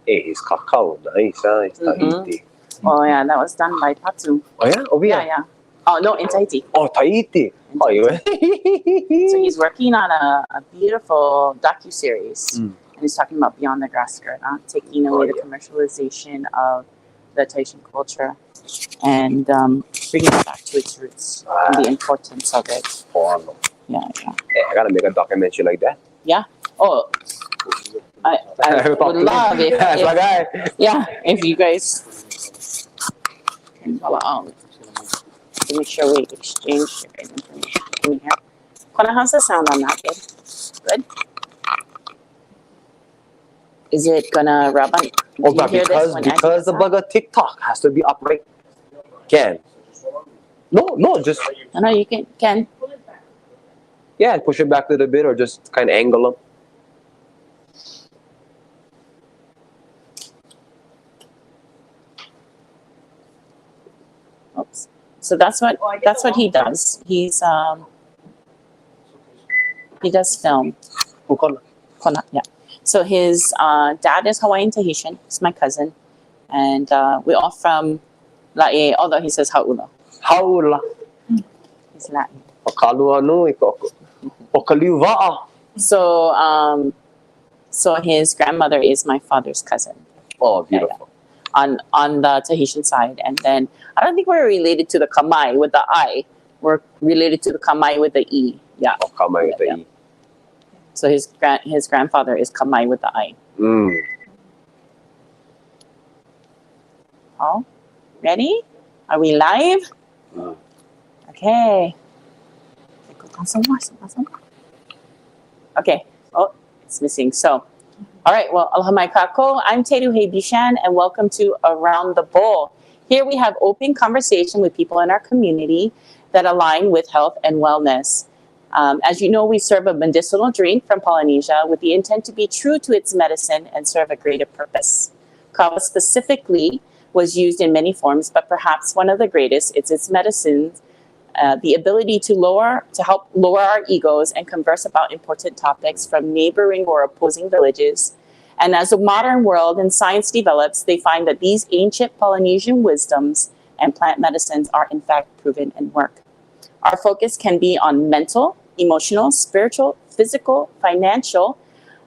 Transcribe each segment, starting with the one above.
His cacao, nice, Tahiti. Oh yeah, that was done by Patu. Oh yeah? Over here? Yeah. Oh no, in Tahiti. Oh, Tahiti. Oh, yeah. So he's working on a beautiful docu-series. And he's talking about Beyond the Grass Skirt, taking away the commercialization of the Tahitian culture and bringing it back to its roots and the importance of it. Oh, yeah. Hey, I gotta make a documentary like that. Yeah. Oh, I would love if you guys can follow on. To make sure we exchange information in here. Kona, how's the sound on that, babe? Good? Is it gonna rub on? Oh, but because the bugger TikTok has to be upright. Can. No, just. No, you can. Yeah, push it back a little bit or just kind of angle them. Oops. So that's what he does. He does film. Kona, yeah. So his dad is Hawaiian Tahitian. He's my cousin, and we're all from Lae. Although he says Haula. Haula. He's Latin. So his grandmother is my father's cousin. Oh, beautiful. On the Tahitian side, and then I don't think we're related to the Kamai with the I. We're related to the Kamai with the E. Yeah. Oh, Kamai with the E. So his grandfather is Kamai with the I. Oh, ready? Are we live? Okay. Okay. Oh, it's missing. So, all right. Well, aloha mai kako. I'm Teru Hei Bishan, and welcome to Around the Bowl. Here we have open conversation with people in our community that align with health and wellness. As you know, we serve a medicinal drink from Polynesia with the intent to be true to its medicine and serve a greater purpose. Kava specifically was used in many forms, but perhaps one of the greatest is its medicines, the ability to help lower our egos and converse about important topics from neighboring or opposing villages. And as the modern world and science develops, they find that these ancient Polynesian wisdoms and plant medicines are in fact proven and work. Our focus can be on mental, emotional, spiritual, physical, financial,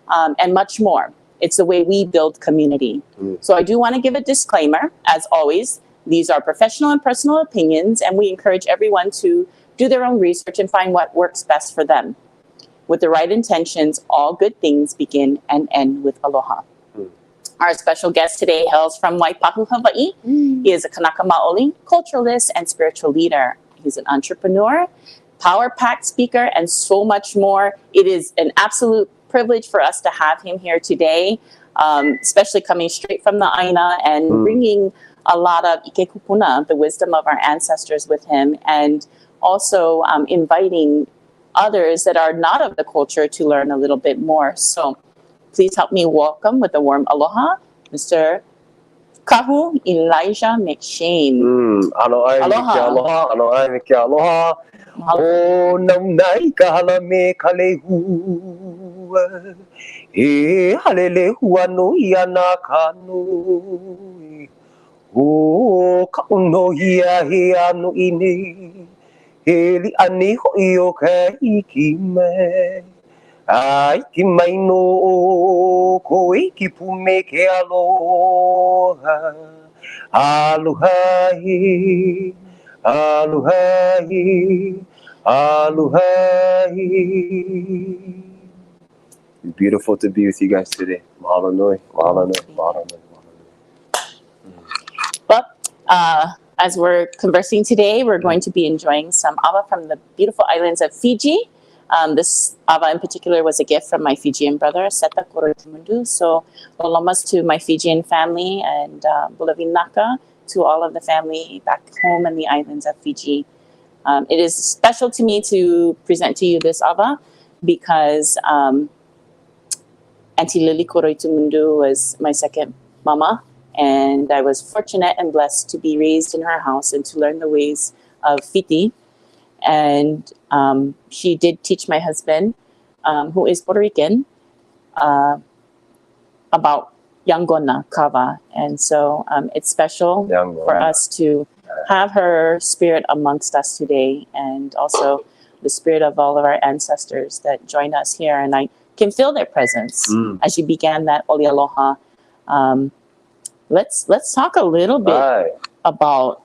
and much more. It's the way we build community. So I do want to give a disclaimer, as always. These are professional and personal opinions, and we encourage everyone to do their own research and find what works best for them. With the right intentions, all good things begin and end with aloha. Our special guest today hails from Waipahu, Hawaii. He is a Kanaka Maoli, culturalist, and spiritual leader. He's an entrepreneur, power-packed speaker, and so much more. It is an absolute privilege for us to have him here today, especially coming straight from the Aina and bringing a lot of ike kupuna, the wisdom of our ancestors, with him, and also inviting others that are not of the culture to learn a little bit more. So please help me welcome with a warm aloha, Mr. Kahu Elijah McShane. Aloha. Aloha. O nam nai ka hala me ka lehu. E halele huano iana kanu. O ka uno hia he anu ini. He li ani hoi o ka iki me. Ai ki mai no ko iki pume ke aloha. Aloha hi. Aloha hi. Aloha hi. Beautiful to be with you guys today. Mahalo nui. Mahalo nui. Mahalo nui. Well, as we're conversing today, we're going to be enjoying some awa from the beautiful islands of Fiji. This awa in particular was a gift from my Fijian brother, Seta Koroitumundu. So, lolomas to my Fijian family and Bulavinaka, to all of the family back home in the islands of Fiji. It is special to me to present to you this awa because Auntie Lily Koroitumundu was my second mama. And I was fortunate and blessed to be raised in her house and to learn the ways of Fiti. And she did teach my husband, who is Puerto Rican, about Yangona Kava. And so it's special for us to have her spirit amongst us today, and also the spirit of all of our ancestors that join us here. And I can feel their presence as you began that Oli Aloha. Let's talk a little bit about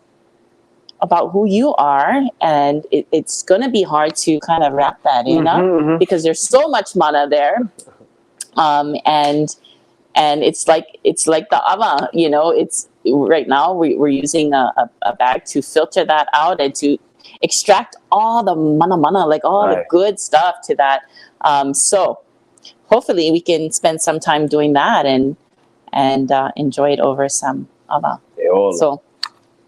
who you are, and it's going to be hard to kind of wrap that in because there's so much mana there, and it's like the awa, it's right now we're using a bag to filter that out and to extract all the mana, like all the good stuff to that. So hopefully we can spend some time doing that and enjoy it over some awa. So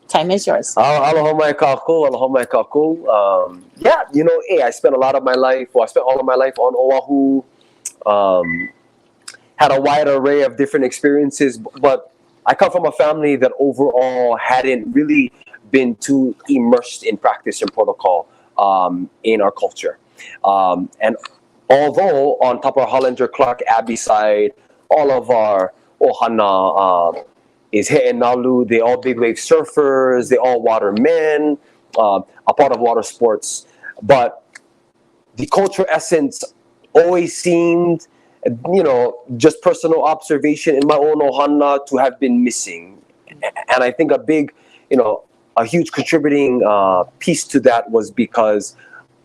time is yours. Aloha mai kakou, aloha mai kakou. Yeah, I spent all of my life on Oahu. Had a wide array of different experiences, but I come from a family that overall hadn't really been too immersed in practice and protocol in our culture. And although on top of our Hollinger Clark Abbey side, all of our ohana is He Nalu, they all big wave surfers, they all water men, a part of water sports. But the cultural essence always seemed, just personal observation in my own ohana, to have been missing. And I think a huge contributing piece to that was because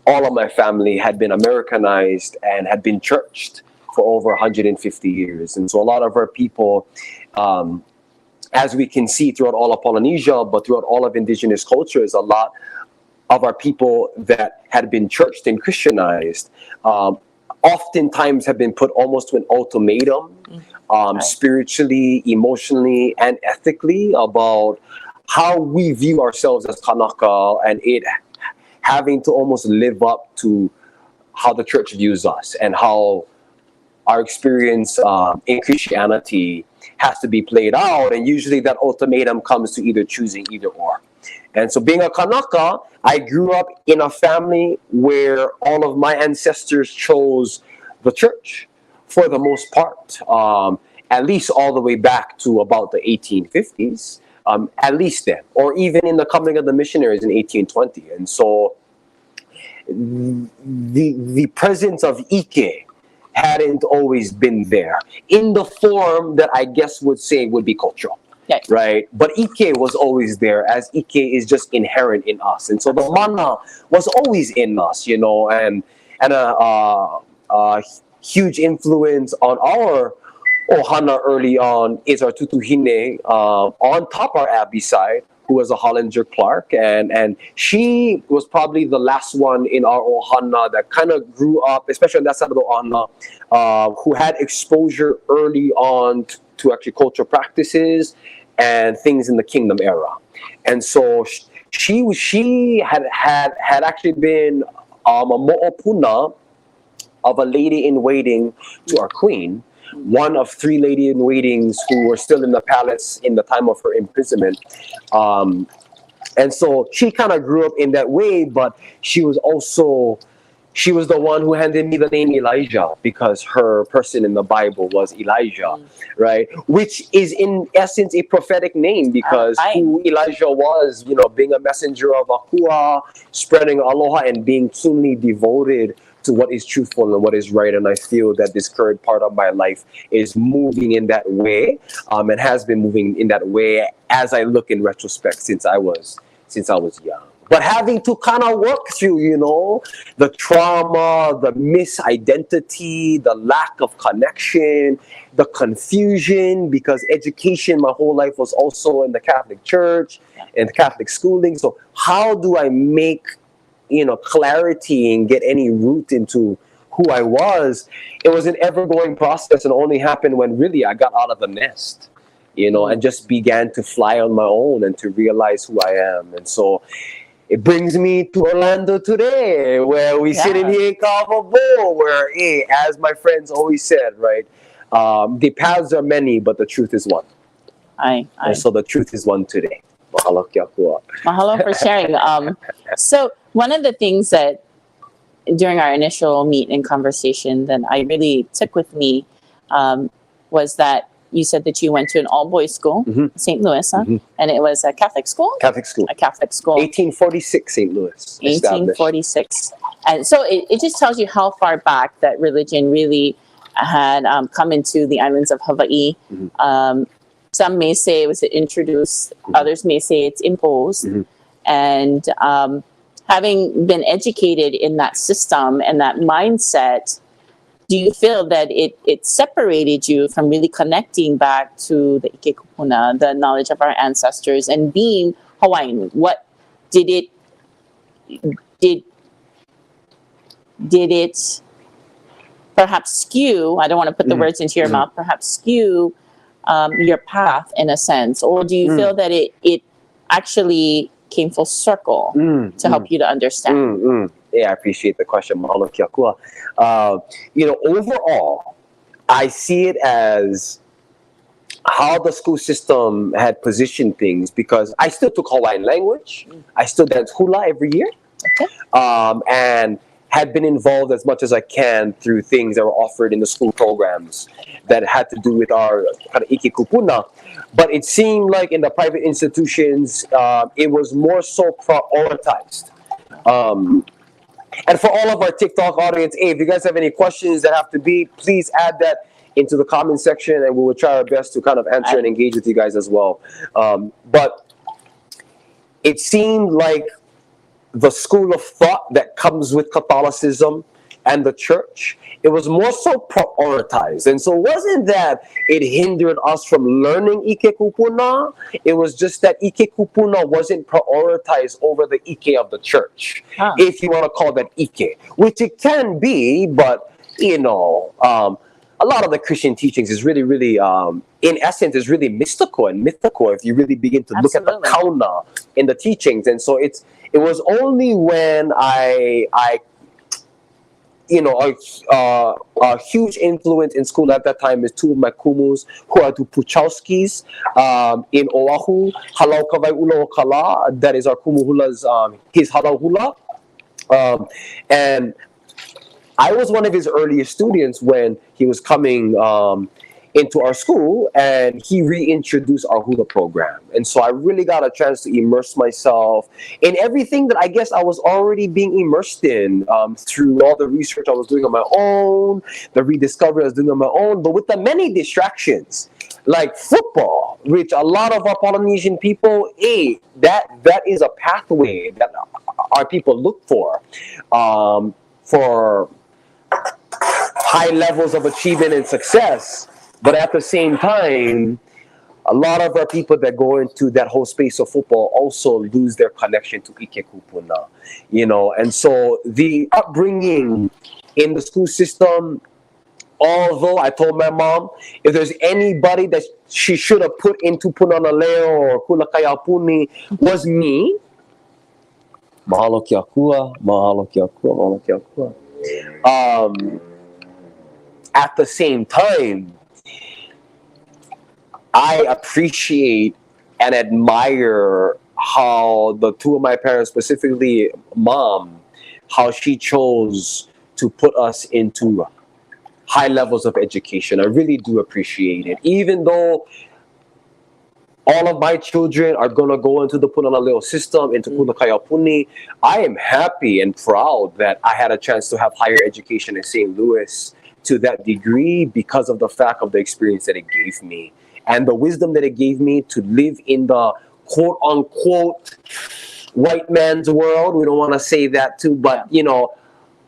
all of my family had been Americanized and had been churched for over 150 years. And so a lot of our people, as we can see throughout all of Polynesia, but throughout all of indigenous cultures, a lot of our people that had been churched and Christianized oftentimes have been put almost to an ultimatum, spiritually, emotionally, and ethically, about how we view ourselves as Kanaka, and it having to almost live up to how the church views us and how our experience in Christianity has to be played out. And usually that ultimatum comes to either choosing either or. And so being a Kanaka, I grew up in a family where all of my ancestors chose the church for the most part, at least all the way back to about the 1850s, at least then, or even in the coming of the missionaries in 1820. And so the presence of Ike hadn't always been there in the form that I guess would be cultural. Right, but Ike was always there, as Ike is just inherent in us, and so the mana was always in us, and a huge influence on our ohana early on is our tutuhine on top our Abbey side, who was a Hollinger Clark, and she was probably the last one in our ohana that kind of grew up, especially on that side of the ohana, who had exposure early on to actually cultural practices and things in the kingdom era. And so she had actually been a mo'opuna of a lady in waiting to our queen, one of 3 lady in waitings who were still in the palace in the time of her imprisonment. And so she kind of grew up in that way, but she was the one who handed me the name Elijah, because her person in the Bible was Elijah, right? Which is in essence a prophetic name, because who Elijah was, being a messenger of Akua, spreading aloha and being keenly devoted to what is truthful and what is right. And I feel that this current part of my life is moving in that way, and has been moving in that way as I look in retrospect since I was young. But having to kind of work through, the trauma, the misidentity, the lack of connection, the confusion, because education my whole life was also in the Catholic Church and Catholic schooling. So how do I make, clarity and get any root into who I was? It was an ever-going process, and only happened when really I got out of the nest, and just began to fly on my own and to realize who I am. And so it brings me to Orlando today, where we sit in here in Kava, where, as my friends always said, right, the paths are many, but the truth is one. And so the truth is one today. Mahalo kia kua. Mahalo for sharing. So one of the things that during our initial meet and conversation that I really took with me was that you said that you went to an all-boys school, St. Louis, huh? And it was a Catholic school? Catholic school. A Catholic school. 1846 St. Louis. 1846. And so it just tells you how far back that religion really had come into the islands of Hawaii. Some may say it was introduced, others may say it's imposed. And having been educated in that system and that mindset, do you feel that it separated you from really connecting back to the Ike Kupuna, the knowledge of our ancestors, and being Hawaiian? What did it perhaps skew? I don't want to put the words into your mouth. Perhaps skew your path in a sense, or do you feel that it actually came full circle to help you to understand? Yeah, I appreciate the question. Mahalo kia kua. Overall, I see it as how the school system had positioned things, because I still took Hawaiian language. I still dance hula every year. And had been involved as much as I can through things that were offered in the school programs that had to do with our kind of Ike Kupuna. But it seemed like in the private institutions, it was more so prioritized. And for all of our TikTok audience, hey, if you guys have any questions that have to be, please add that into the comment section, and we will try our best to kind of answer and engage with you guys as well. But it seemed like the school of thought that comes with Catholicism and the church, it was more so prioritized. And so it wasn't that it hindered us from learning Ike Kupuna, it was just that Ike Kupuna wasn't prioritized over the Ike of the church, if you want to call that Ike, which it can be, but a lot of the Christian teachings is really, really, in essence, is really mystical if you really begin to look at the kauna in the teachings. And so it was only when a huge influence in school at that time is two of my kumus who are two Puchowskis in Oahu, Halau Kawai Ula o Kalā, that is our kumu hula's, his halau hula. And I was one of his earliest students when he was coming into our school, and he reintroduced our hula program. And so I really got a chance to immerse myself in everything that I guess I was already being immersed in through all the research I was doing on my own, the rediscovery I was doing on my own, but with the many distractions, like football, which a lot of our Polynesian people, that is a pathway that our people look for high levels of achievement and success. But at the same time, a lot of our people that go into that whole space of football also lose their connection to Ike Kupuna, and so the upbringing in the school system, although I told my mom, if there's anybody that she should have put into Punana Leo or Kula Kayapuni, was me. Mahalo kia kua, mahalo kia kua, mahalo kia kua. At the same time, I appreciate and admire how the two of my parents, specifically mom, how she chose to put us into high levels of education. I really do appreciate it. Even though all of my children are going to go into the Punana Leo system, into Kula Kayapuni, I am happy and proud that I had a chance to have higher education in St. Louis to that degree because of the fact of the experience that it gave me and the wisdom that it gave me to live in the quote-unquote white man's world. We don't want to say that too, but,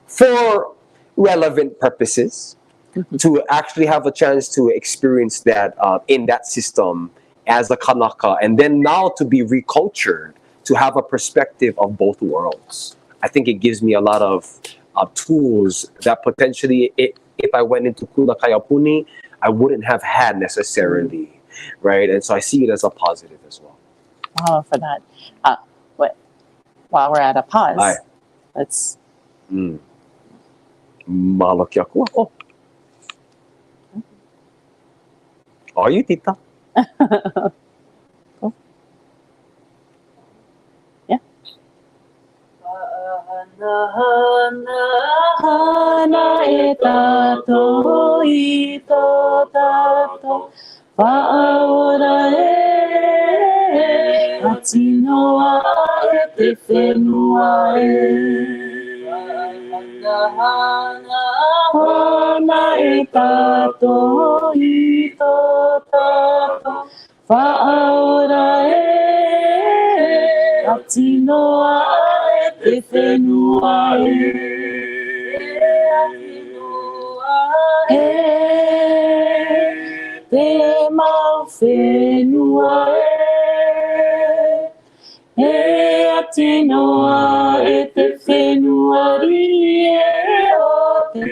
for relevant purposes, to actually have a chance to experience that in that system as a Kanaka, and then now to be recultured, to have a perspective of both worlds. I think it gives me a lot of tools that potentially, if I went into Kula Kayapuni, I wouldn't have had necessarily, right? And so I see it as a positive as well. Oh, for that. While we're at a pause, let's... Mahalo kia kua. Oh. Are you, Tita? Cool. Yeah. Whaora e atinoa e te whenua e Hana e tato I tō tato Whaora e atinoa e te whenua e te mau whenua e atinoa e te whenua ri e o te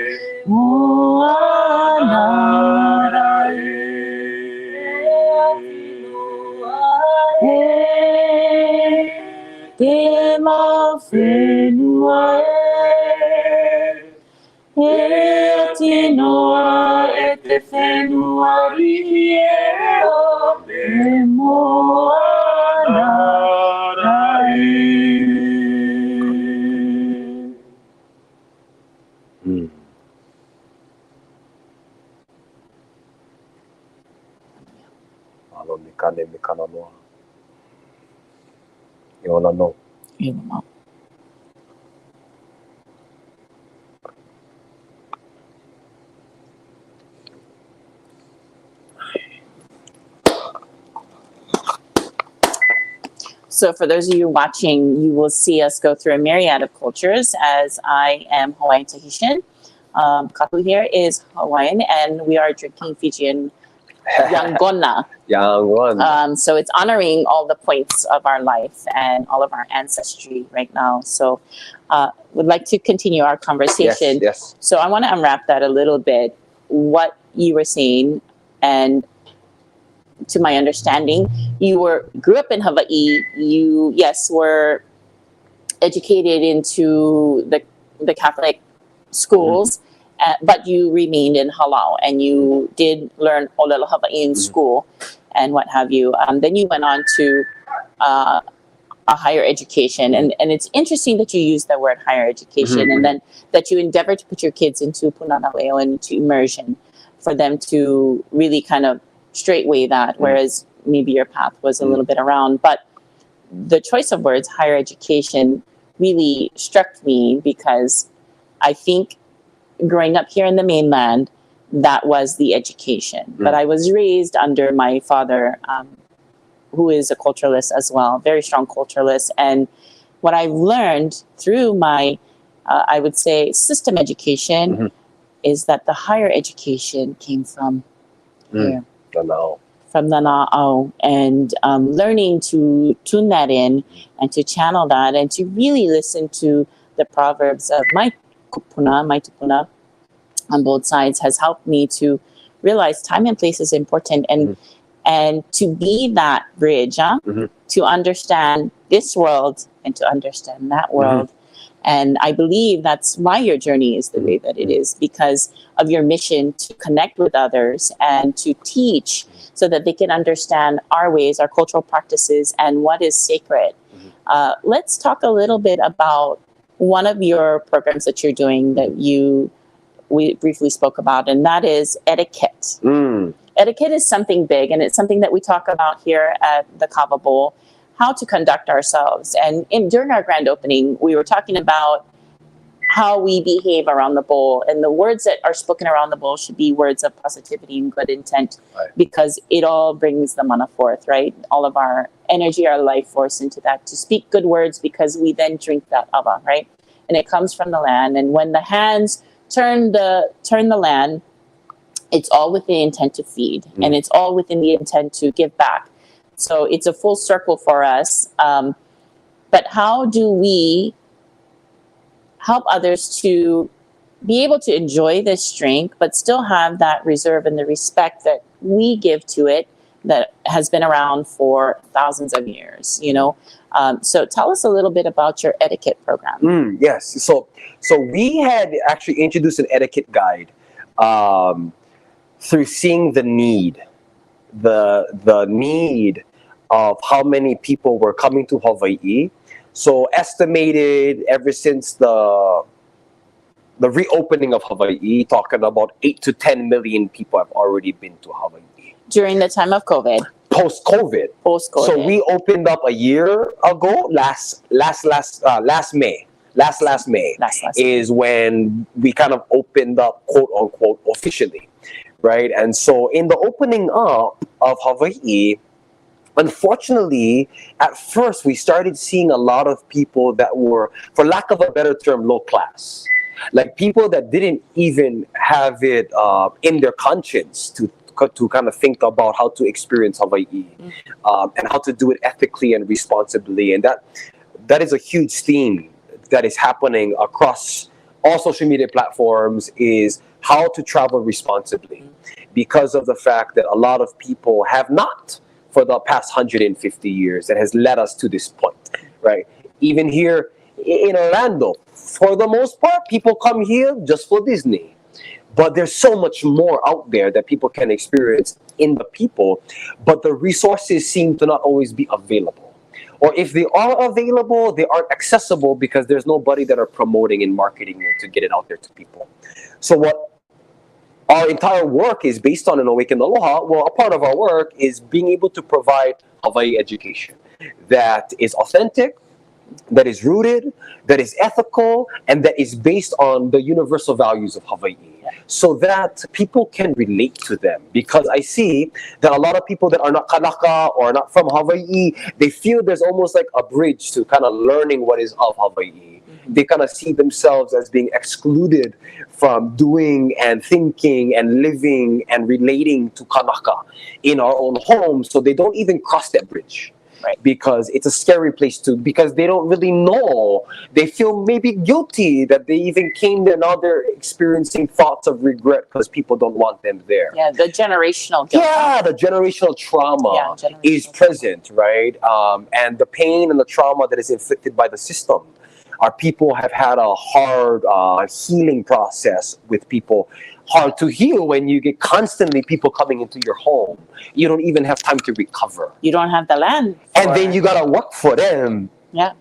moanara te mau whenua e atinoa e te whenua ri e o te moanara Alo mikane mikana noa. Iona no. So for those of you watching, you will see us go through a myriad of cultures as I am Hawaiian Tahitian. Kahu here is Hawaiian and we are drinking Fijian Yangona. So it's honoring all the points of our life and all of our ancestry right now. So would like to continue our conversation. Yes. So I want to unwrap that a little bit, what you were saying, and to my understanding, you grew up in Hawaii. You, yes, were educated into the Catholic schools, but you remained in Halal and you did learn Olelo Hawaiian school and what have you. Then you went on to a higher education. And it's interesting that you use the word higher education and then that you endeavor to put your kids into Punanaleo and into immersion for them to really kind of straightway that, whereas maybe your path was a little bit around. But the choice of words, higher education, really struck me because I think growing up here in the mainland, that was the education. But I was raised under my father, who is a culturalist as well, very strong culturalist. And what I've learned through my, I would say, system education is that the higher education came from here. From the Na'au, and learning to tune that in and to channel that and to really listen to the proverbs of my tupuna on both sides has helped me to realize time and place is important and to be that bridge to understand this world and to understand that world. And I believe that's why your journey is the way that it is, because of your mission to connect with others and to teach so that they can understand our ways, our cultural practices, and what is sacred. Let's talk a little bit about one of your programs that you're doing that we briefly spoke about, and that is etiquette. Etiquette is something big, and it's something that we talk about here at the Kava Bowl, how to conduct ourselves. And during our grand opening, we were talking about how we behave around the bowl, and the words that are spoken around the bowl should be words of positivity and good intent, because it all brings the mana forth, right? All of our energy, our life force into that, to speak good words, because we then drink that awa, right? And it comes from the land. And when the hands turn the land, it's all with the intent to feed, and it's all within the intent to give back. So it's a full circle for us. But how do we help others to be able to enjoy this drink, but still have that reserve and the respect that we give to it that has been around for thousands of years, you know? So tell us a little bit about your etiquette program. Yes. So we had actually introduced an etiquette guide through seeing the need of how many people were coming to Hawaii. So estimated ever since the reopening of Hawaii, talking about 8 to 10 million people have already been to Hawaii. During the time of COVID. Post-COVID. Post-COVID. So we opened up a year ago, last May. Last May is when we kind of opened up, quote unquote, officially, right? And so in the opening up of Hawaii, unfortunately, at first we started seeing a lot of people that were, for lack of a better term, low class. Like people that didn't even have it in their conscience to kind of think about how to experience Hawaii and how to do it ethically and responsibly. And that is a huge theme that is happening across all social media platforms, is how to travel responsibly, because of the fact that a lot of people have not for the past 150 years, that has led us to this point, right? Even here in Orlando, for the most part, people come here just for Disney. But there's so much more out there that people can experience in the people, but the resources seem to not always be available. Or if they are available, they aren't accessible because there's nobody that are promoting and marketing it to get it out there to people. So what our entire work is based on in Awaken Aloha, well, a part of our work is being able to provide Hawaii education that is authentic, that is rooted, that is ethical, and that is based on the universal values of Hawaii, so that people can relate to them. Because I see that a lot of people that are not Kanaka or not from Hawaii, they feel there's almost like a bridge to kind of learning what is of Hawaii. They kind of see themselves as being excluded from doing and thinking and living and relating to Kanaka in our own home, so they don't even cross that bridge. Right. Because it's a scary place because they don't really know. They feel maybe guilty that they even came there. Now they're experiencing thoughts of regret because people don't want them there. Yeah, the generational guilt. Yeah, the generational trauma is present, right? And the pain and the trauma that is inflicted by the system. Our people have had a hard healing process with people. Hard to heal when you get constantly people coming into your home. You don't even have time to recover. You don't have the land. And then you gotta work for them. Yeah.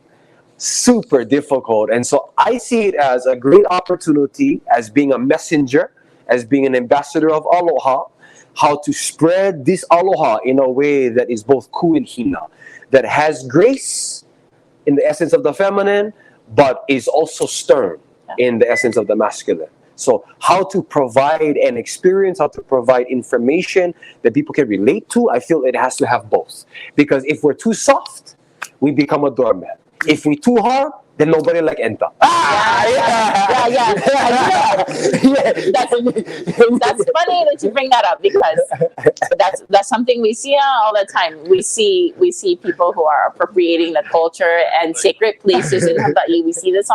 Super difficult. And so I see it as a great opportunity, as being a messenger, as being an ambassador of Aloha, how to spread this Aloha in a way that is both ku and hina, that has grace in the essence of the feminine, but is also stern in the essence of the masculine. So how to provide an experience, how to provide information that people can relate to, I feel it has to have both. Because if we're too soft, we become a doormat. If we're too hard, then nobody like enter. Yeah. That's funny that you bring that up, because that's something we see all the time. We see people who are appropriating the culture and sacred places in Hawaii. We see this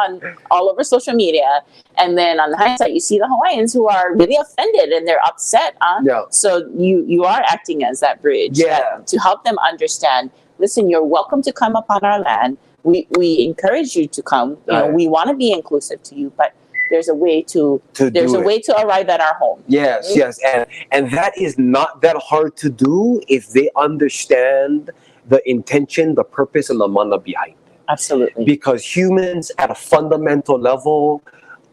all over social media, and then on the hindsight, you see the Hawaiians who are really offended and they're upset. Yeah. So you are acting as that bridge to help them understand. Listen, you're welcome to come upon our land. We encourage you to come. You know, we want to be inclusive to you, but there's a way to arrive at our home. Yes, and that is not that hard to do if they understand the intention, the purpose, and the mana behind it. Absolutely. Because humans at a fundamental level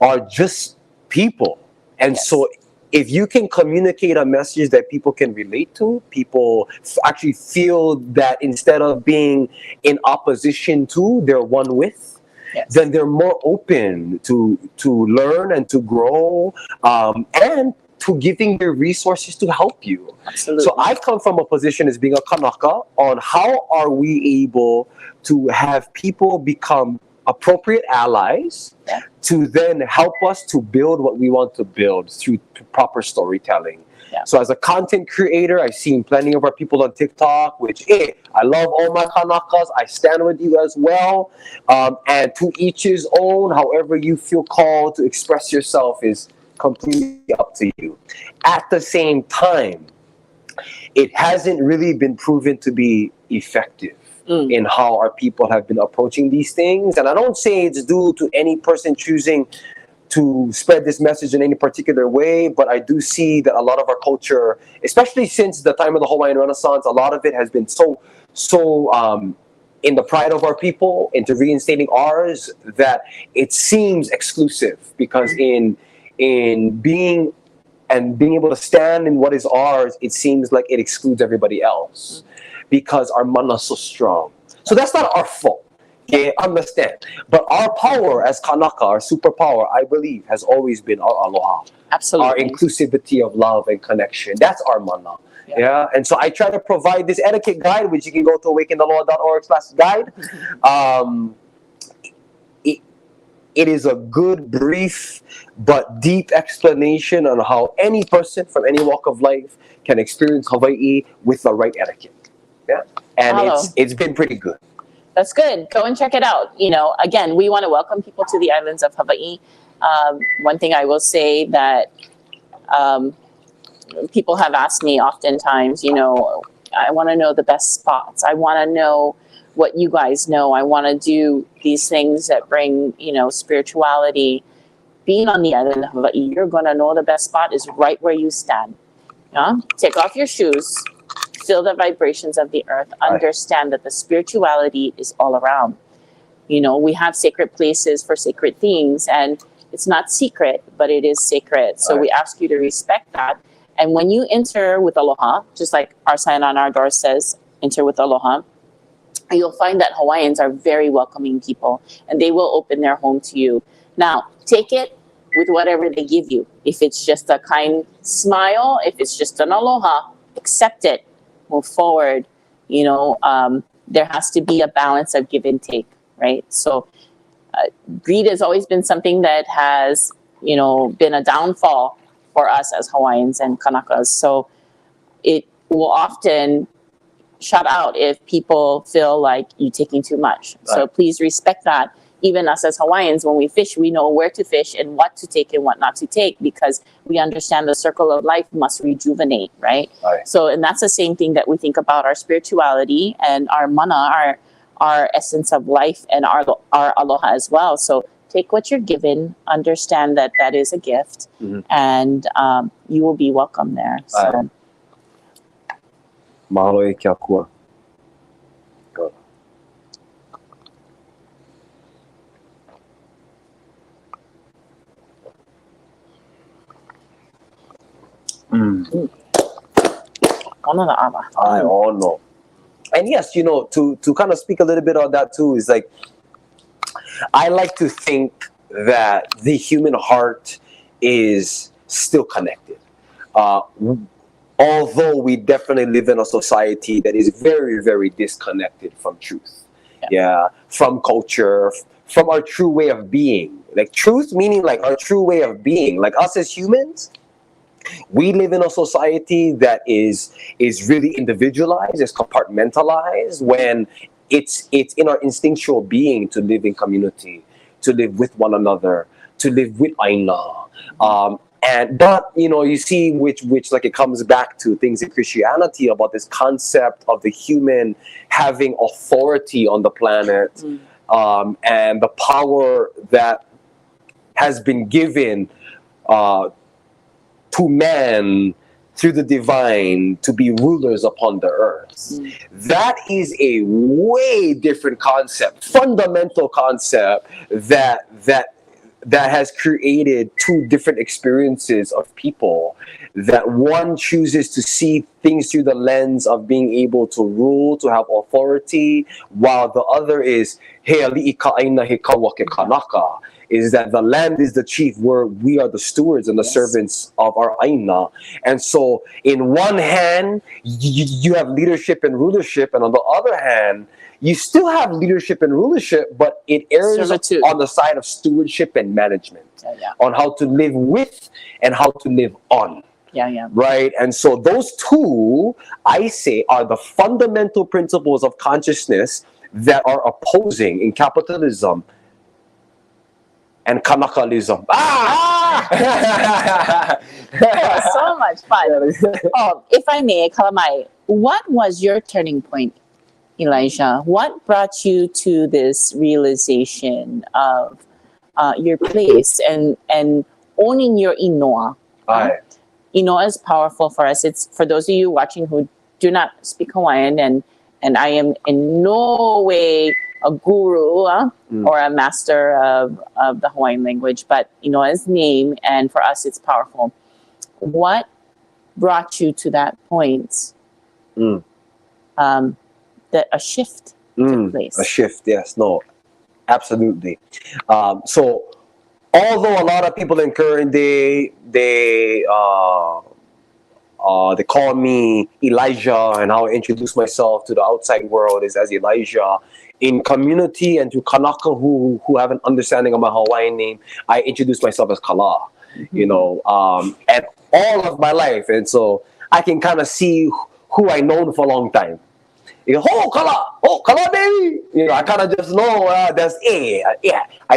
are just people, and so if you can communicate a message that people can relate to, people actually feel that instead of being in opposition to, they're one with, then they're more open to learn and to grow, and to giving their resources to help you. Absolutely. So I come from a position as being a Kanaka on how are we able to have people become appropriate allies to then help us to build what we want to build through proper storytelling. So as a content creator, I've seen plenty of our people on TikTok, which, I love all my Kanakas. I stand with you as well. And to each his own, however you feel called to express yourself is completely up to you. At the same time, it hasn't really been proven to be effective in how our people have been approaching these things. And I don't say it's due to any person choosing to spread this message in any particular way, but I do see that a lot of our culture, especially since the time of the Hawaiian Renaissance, a lot of it has been so in the pride of our people, into reinstating ours, that it seems exclusive. Because in being and being able to stand in what is ours, it seems like it excludes everybody else because our mana is so strong. So that's not our fault. Okay, understand. But our power as Kanaka, our superpower, I believe, has always been our aloha. Absolutely. Our inclusivity of love and connection. That's our mana. Yeah. And so I try to provide this etiquette guide, which you can go to awakeintheloa.org/guide. It is a good, brief, but deep explanation on how any person from any walk of life can experience Hawaii with the right etiquette. Yeah. And it's been pretty good. That's good. Go and check it out. You know, again, we want to welcome people to the islands of Hawaii. One thing I will say that people have asked me oftentimes, you know, I want to know the best spots. I want to know what you guys know. I want to do these things that bring, you know, spirituality. Being on the island of Hawaii, you're going to know the best spot is right where you stand. Yeah? Take off your shoes. Feel the vibrations of the earth. Understand that the spirituality is all around. You know, we have sacred places for sacred things, and it's not secret, but it is sacred. So we ask you to respect that. And when you enter with aloha, just like our sign on our door says, enter with aloha, you'll find that Hawaiians are very welcoming people, and they will open their home to you. Now, take it with whatever they give you. If it's just a kind smile, if it's just an aloha, accept it. Move forward. You know, there has to be a balance of give and take, right? So greed has always been something that has, you know, been a downfall for us as Hawaiians and Kanakas. So it will often shut out if people feel like you're taking too much. So please respect that. Even us as Hawaiians, when we fish, we know where to fish and what to take and what not to take, because we understand the circle of life must rejuvenate, right? So, and that's the same thing that we think about our spirituality and our mana, our essence of life, and our aloha as well. So take what you're given, understand that that is a gift, and you will be welcome there. So. Mahalo e kia kua. I all know. And yes, you know, to kind of speak a little bit on that too, is like, I like to think that the human heart is still connected. Although we definitely live in a society that is very, very disconnected from truth. From culture, from our true way of being. Like truth meaning like our true way of being. Like us as humans, we live in a society that is really individualized, is compartmentalized, when it's in our instinctual being to live in community, to live with one another, to live with Aina. But you know, you see which like it comes back to things in Christianity about this concept of the human having authority on the planet, and the power that has been given to man through the divine to be rulers upon the earth. That is a way different concept, fundamental concept that has created two different experiences of people. That one chooses to see things through the lens of being able to rule, to have authority, while the other is he ali'i ka aina he kaua ke kanaka, is that the land is the chief, where we are the stewards and the servants of our Aina. And so in one hand, you have leadership and rulership, and on the other hand, you still have leadership and rulership, but it errs on the side of stewardship and management, on how to live with and how to live on. Right? And so those two, I say, are the fundamental principles of consciousness that are opposing in capitalism and Kanakalism. So much fun. If I may, Kalamai, what was your turning point, Elijah? What brought you to this realization of your place and owning your inoa? Inoa is powerful for us. It's for those of you watching who do not speak Hawaiian, and I am in no way a guru or a master of the Hawaiian language, but Inoa's name, and for us it's powerful. what brought you to that point that a shift took place? A shift, yes. No, absolutely. So although a lot of people in current day, they call me Elijah, and how I introduce myself to the outside world is as Elijah. In community and to Kanaka who have an understanding of my Hawaiian name, I introduce myself as Kalā, and all of my life. And so I can kind of see who I known for a long time. You go, oh, Kalā, baby. I kind of just know I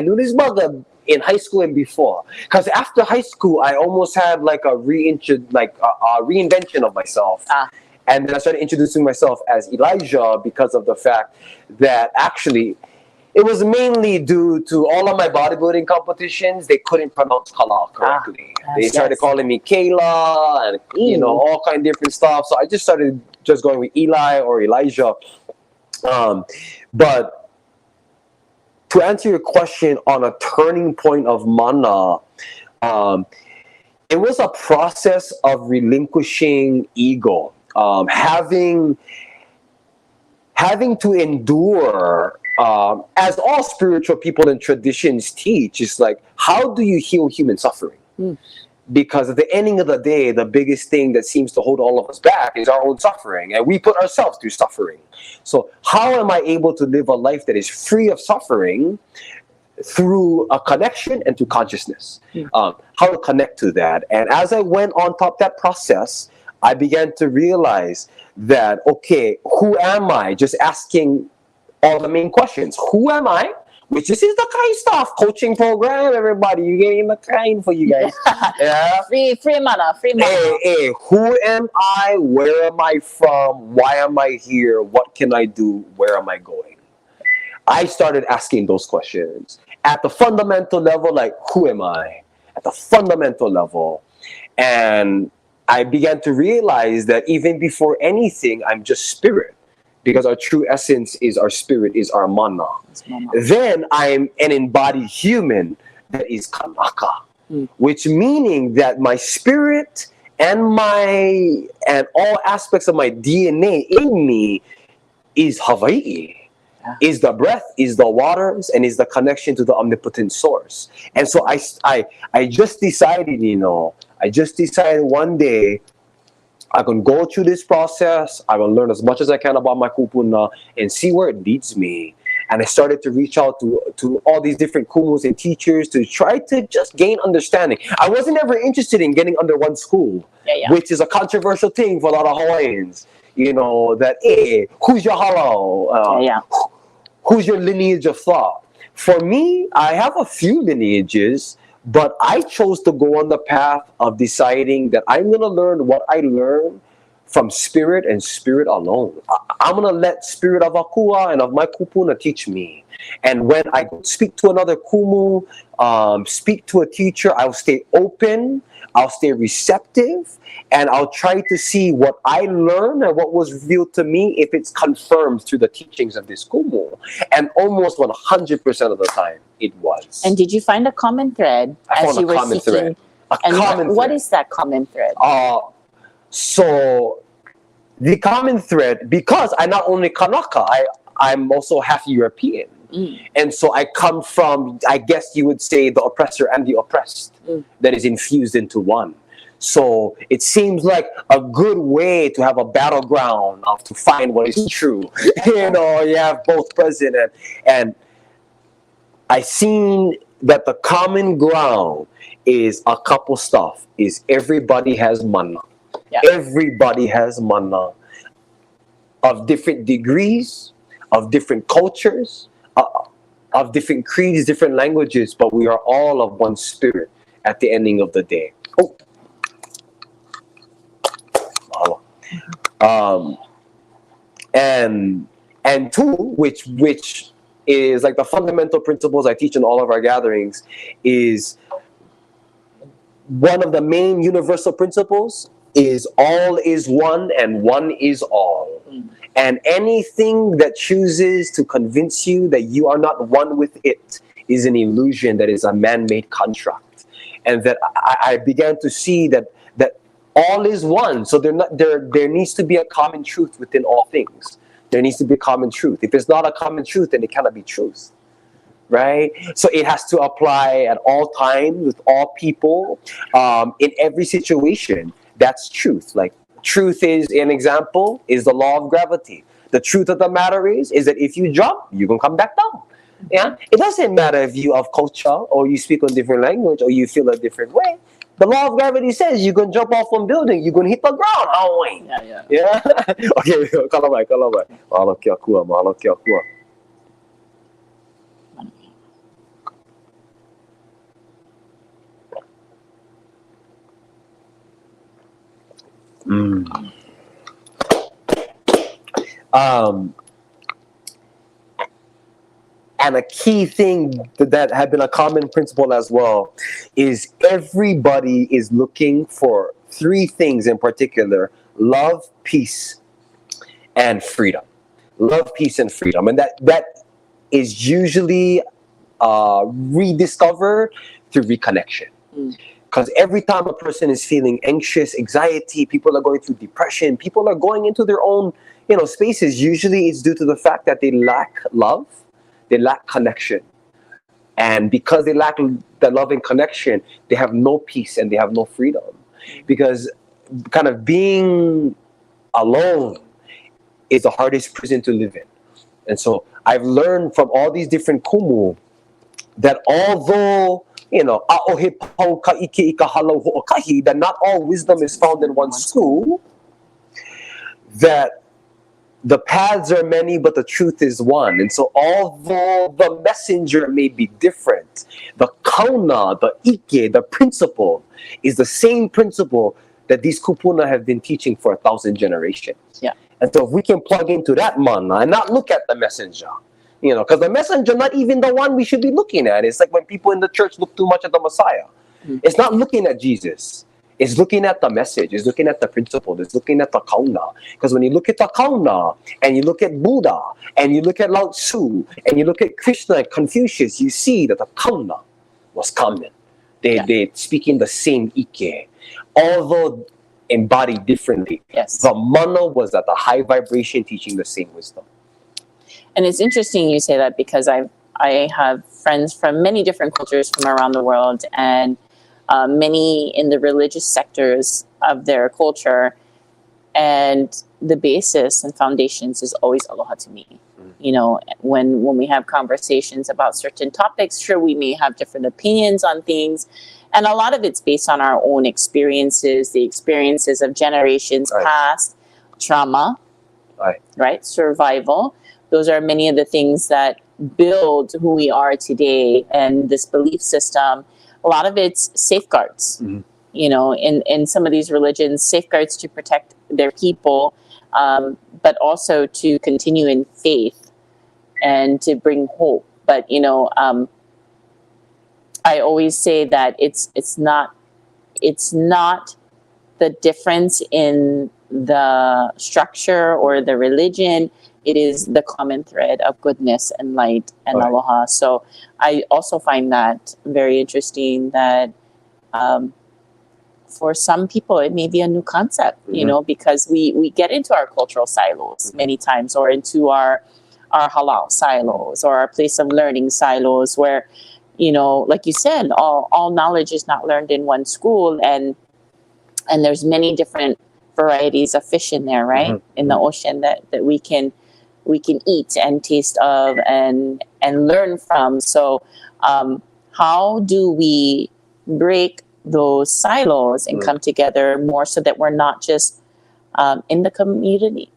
knew this mother in high school and before. Because after high school, I almost had like a reinvention of myself. And then I started introducing myself as Elijah because of the fact that actually it was mainly due to all of my bodybuilding competitions. They couldn't pronounce Kalā correctly. They started calling me Kalā and all kind of different stuff. So I just started going with Eli or Elijah. But to answer your question on a turning point of mana, it was a process of relinquishing ego. Having to endure, as all spiritual people and traditions teach, is like, how do you heal human suffering? Because at the ending of the day, the biggest thing that seems to hold all of us back is our own suffering, and we put ourselves through suffering. So how am I able to live a life that is free of suffering through a connection and through consciousness? How to connect to that. And as I went on top of that process, I began to realize that, okay, who am I? Just asking all the main questions. Who am I? Which this is the kind stuff, coaching program, everybody. You getting the kind for you guys. Yeah. Free mana. Hey, who am I? Where am I from? Why am I here? What can I do? Where am I going? I started asking those questions. At the fundamental level, like, who am I? At the fundamental level. And I began to realize that even before anything, I'm just spirit. Because our true essence is our spirit, is our mana. Then I'm an embodied human that is Kanaka. Which meaning that my spirit and all aspects of my DNA in me is Hawaii. Is the breath, is the waters, and is the connection to the omnipotent source. And so I just decided, one day I'm going to go through this process. I'm going to learn as much as I can about my kupuna and see where it leads me. And I started to reach out to all these different kumus and teachers to try to just gain understanding. I wasn't ever interested in getting under one school, which is a controversial thing for a lot of Hawaiians. That, hey, who's your halal? Who's your lineage of thought? For me, I have a few lineages, but I chose to go on the path of deciding that I'm going to learn what I learn from spirit and spirit alone. I'm going to let spirit of Akua and of my kupuna teach me. And when I speak to another kumu, speak to a teacher, I'll stay open, I'll stay receptive, and I'll try to see what I learned and what was revealed to me if it's confirmed through the teachings of this kumu. And almost 100% of the time, it was. And did you find a common thread as you were seeking? What is that common thread? So the common thread, because I'm not only Kanaka, I'm also half European. And so I come from, I guess you would say, the oppressor and the oppressed that is infused into one. So it seems like a good way to have a battleground to find what is true. You have both present. And I seen that the common ground is a couple stuff. Is everybody has mana. Everybody has mana of different degrees, of different cultures, of different creeds, different languages, but we are all of one spirit at the ending of the day. And two, which is like the fundamental principles I teach in all of our gatherings, is one of the main universal principles is all is one and one is all. And anything that chooses to convince you that you are not one with it is an illusion, that is a man-made construct. And that I began to see that that all is one. So there needs to be a common truth within all things. There needs to be a common truth. If it's not a common truth, then it cannot be truth. Right? So it has to apply at all times with all people, in every situation. That's truth. Like, truth is, an example, is the law of gravity. The truth of the matter is that if you jump, you can come back down. Yeah? It doesn't matter if you have culture, or you speak a different language, or you feel a different way. The law of gravity says you can jump off from building, you can hit the ground. Oh, wait. Yeah. Okay, kalā. Mahalo kia kua. And a key thing that had been a common principle as well is everybody is looking for three things in particular: love, peace, and freedom. Love, peace, and freedom. And that is usually rediscovered through reconnection. Because every time a person is feeling anxious, anxiety, people are going through depression, people are going into their own, spaces. Usually it's due to the fact that they lack love, they lack connection. And because they lack the love and connection, they have no peace and they have no freedom. Because kind of being alone is the hardest prison to live in. And so I've learned from all these different kumu that although that not all wisdom is found in one school, that the paths are many, but the truth is one. And so although the messenger may be different, the kauna, the ike, the principle is the same principle that these kupuna have been teaching for 1,000 generations. Yeah. And so if we can plug into that mana and not look at the messenger, because the messenger, not even the one we should be looking at. It's like when people in the church look too much at the Messiah. It's not looking at Jesus. It's looking at the message. It's looking at the principle. It's looking at the kauna. Because when you look at the kauna, and you look at Buddha, and you look at Lao Tzu, and you look at Krishna and Confucius, you see that the kauna was common. They speak in the same ike, although embodied differently. Yes. The mana was at the high vibration, teaching the same wisdom. And it's interesting you say that, because I have friends from many different cultures from around the world, and many in the religious sectors of their culture, and the basis and foundations is always aloha to me. When we have conversations about certain topics, sure, we may have different opinions on things, and a lot of it's based on our own experiences, the experiences of generations past, trauma, right, survival. Those are many of the things that build who we are today, and this belief system. A lot of it's safeguards, in some of these religions, safeguards to protect their people, but also to continue in faith and to bring hope. But, I always say that it's not the difference in the structure or the religion. It is the common thread of goodness and light and aloha. So I also find that very interesting, that for some people it may be a new concept, because we get into our cultural silos many times, or into our halal silos, or our place of learning silos, where, like you said, all knowledge is not learned in one school, and there's many different varieties of fish in there, right? In the ocean that we can eat and taste of and learn from. So how do we break those silos and come together more, so that we're not just in the community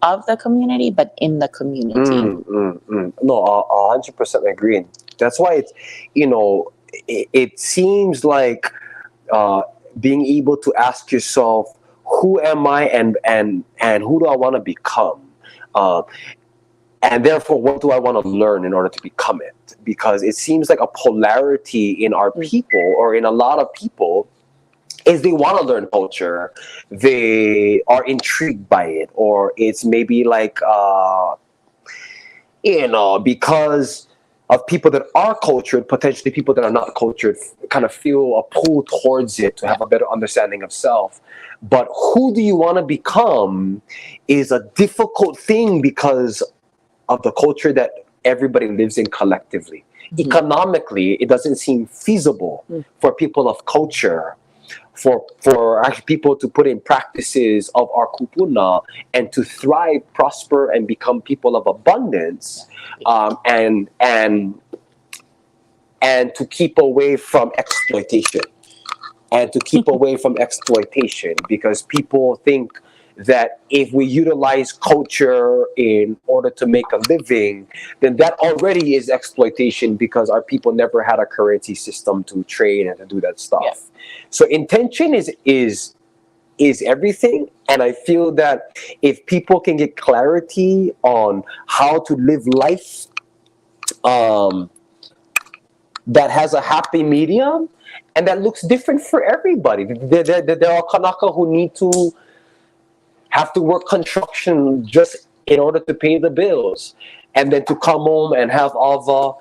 of the community, but in the community? No, 100% agree. And that's why it's, it seems like being able to ask yourself, who am I, and who do I want to become? And therefore, what do I want to learn in order to become it? Because it seems like a polarity in our people, or in a lot of people, is they want to learn culture. They are intrigued by it, or it's maybe like, because of people that are cultured, potentially people that are not cultured, kind of feel a pull towards it to have a better understanding of self. But who do you want to become is a difficult thing because of the culture that everybody lives in collectively. Economically, it doesn't seem feasible for people of culture, for actually people to put in practices of our kupuna and to thrive, prosper, and become people of abundance, and to keep away from exploitation. And to keep away from exploitation, because people think that if we utilize culture in order to make a living, then that already is exploitation, because our people never had a currency system to trade and to do that stuff. Yeah. So intention is everything, and I feel that if people can get clarity on how to live life that has a happy medium and that looks different for everybody. There are Kanaka who have to work construction just in order to pay the bills, and then to come home and have Ava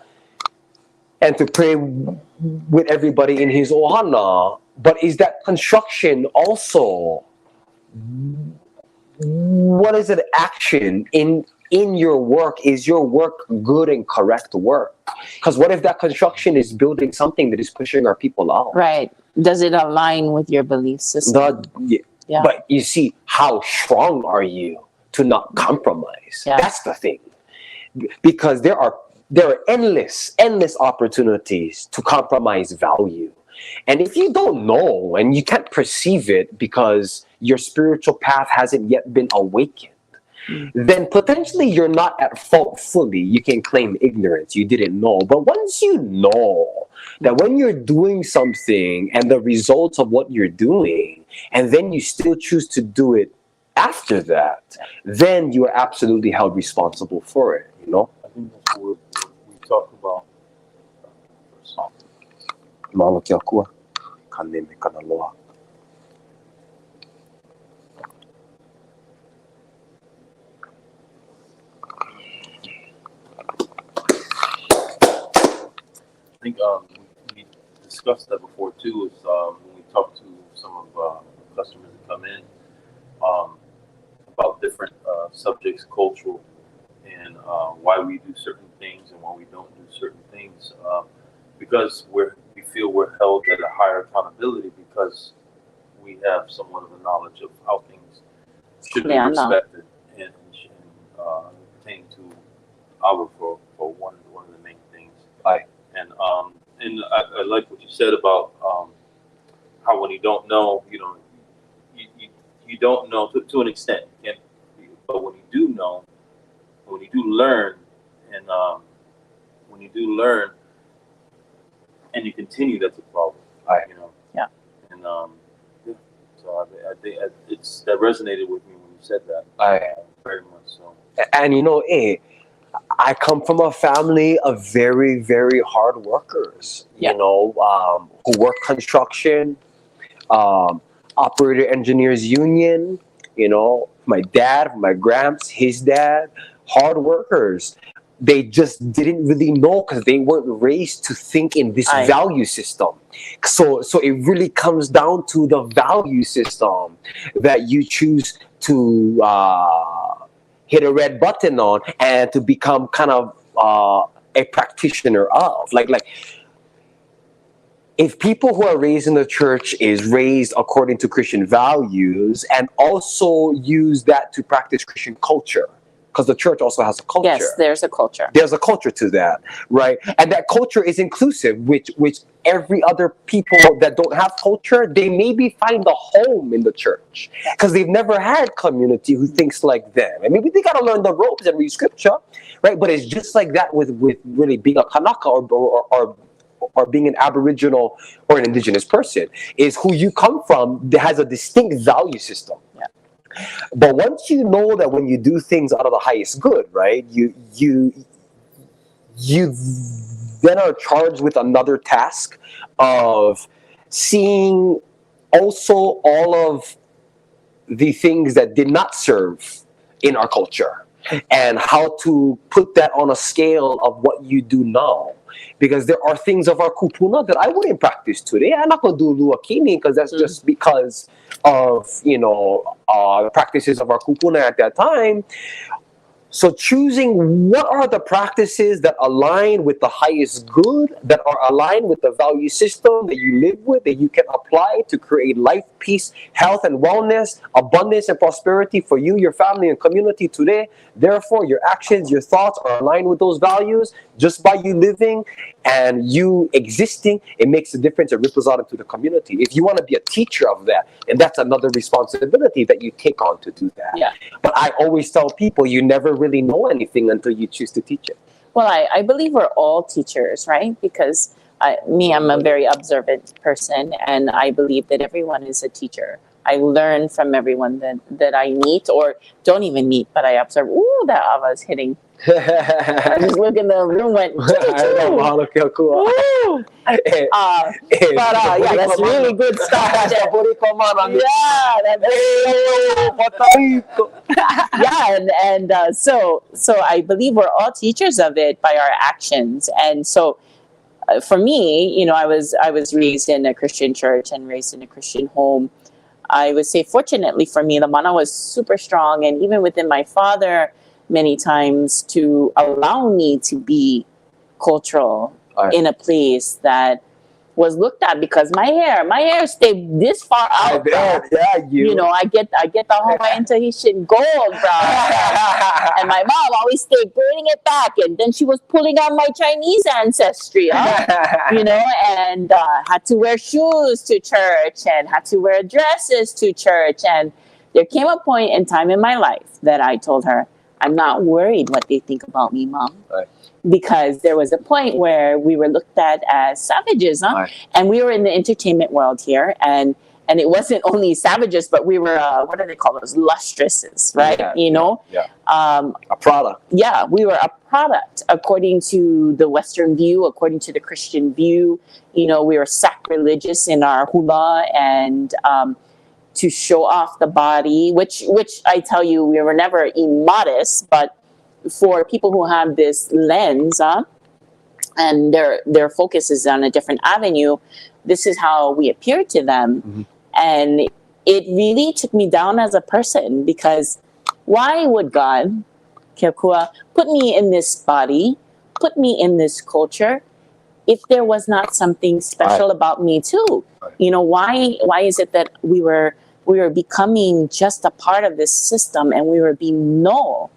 and to pray with everybody in his ohana. But is that construction also, what is it, action in your work? Is your work good and correct work? Because what if that construction is building something that is pushing our people out? Right. Does it align with your belief system? Yeah. But you see, how strong are you to not compromise? Yeah. That's the thing. Because there are endless opportunities to compromise value. And if you don't know and you can't perceive it because your spiritual path hasn't yet been awakened, then potentially you're not at fault fully. You can claim ignorance, you didn't know. But once you know that when you're doing something and the results of what you're doing, and then you still choose to do it after that, then you are absolutely held responsible for it, you know? I think that's what we talked about. I think we discussed that before too. Is when we talk to some of the customers that come in about different subjects, cultural, and why we do certain things and why we don't do certain things, because we feel we're held at a higher accountability because we have somewhat of a knowledge of how things should be respected and pertain to our for one of the main things. And I like what you said about how when you don't know, you don't know to an extent. But when you do know, when you do learn, and and you continue, that's a problem. You know. Yeah. And so I think that resonated with me when you said that. Very much so. And I come from a family of very, very hard workers, who work construction, operator engineers union, my dad, my gramps, his dad, hard workers. They just didn't really know because they weren't raised to think in this value system. So it really comes down to the value system that you choose to hit a red button on and to become kind of a practitioner of. Like if people who are raised in the church is raised according to Christian values and also use that to practice Christian culture, because the church also has a culture. Yes, there's a culture. There's a culture to that, right? And that culture is inclusive, which every other people that don't have culture, they maybe find a home in the church because they've never had community who thinks like them. And maybe they got to learn the ropes and read scripture, right? But it's just like that with really being a Kanaka or being an Aboriginal or an Indigenous person, is who you come from that has a distinct value system. Yeah. But once you know that when you do things out of the highest good, right, you then are charged with another task of seeing also all of the things that did not serve in our culture and how to put that on a scale of what you do now. Because there are things of our kupuna that I wouldn't practice today. I'm not going to do luakini because that's just because of, practices of our kupuna at that time. So choosing what are the practices that align with the highest good, that are aligned with the value system that you live with, that you can apply to create life, peace, health, and wellness, abundance, and prosperity for you, your family, and community today. Therefore, your actions, your thoughts are aligned with those values. Just by you living and you existing, it makes a difference. It ripples out into the community. If you want to be a teacher of that, and that's another responsibility that you take on to do that. Yeah. But I always tell people, you never really know anything until you choose to teach it. Well, I believe we're all teachers, right? Because I'm a very observant person, and I believe that everyone is a teacher. I learn from everyone that I meet or don't even meet, but I observe. Ooh, that Awa is hitting. I just look in the room, went. But yeah, that's really good stuff. So I believe we're all teachers of it by our actions, and so. For me, I was raised in a Christian church and raised in a Christian home. I would say, fortunately for me, the mana was super strong, and even within my father, many times to allow me to be cultural in a place that was looked at because my hair stayed this far out. I get the Hawaiian Tahitian gold, bro. And my mom always stayed braiding it back, and then she was pulling out my Chinese ancestry, and had to wear shoes to church and had to wear dresses to church. And there came a point in time in my life that I told her, I'm not worried what they think about me, Mom. Right. Because there was a point where we were looked at as savages, Right. And we were in the entertainment world here, and it wasn't only savages, but we were what do they call those, lustresses, right? Yeah. A product. Yeah, we were a product according to the Western view, according to the Christian view. We were sacrilegious in our hula and to show off the body, which I tell you, we were never immodest, but for people who have this lens, and their focus is on a different avenue, this is how we appear to them. Mm-hmm. And it really took me down as a person, because why would God, Keokua, put me in this body, put me in this culture, if there was not something special about me too? Why is it that we were becoming just a part of this system and we were being null?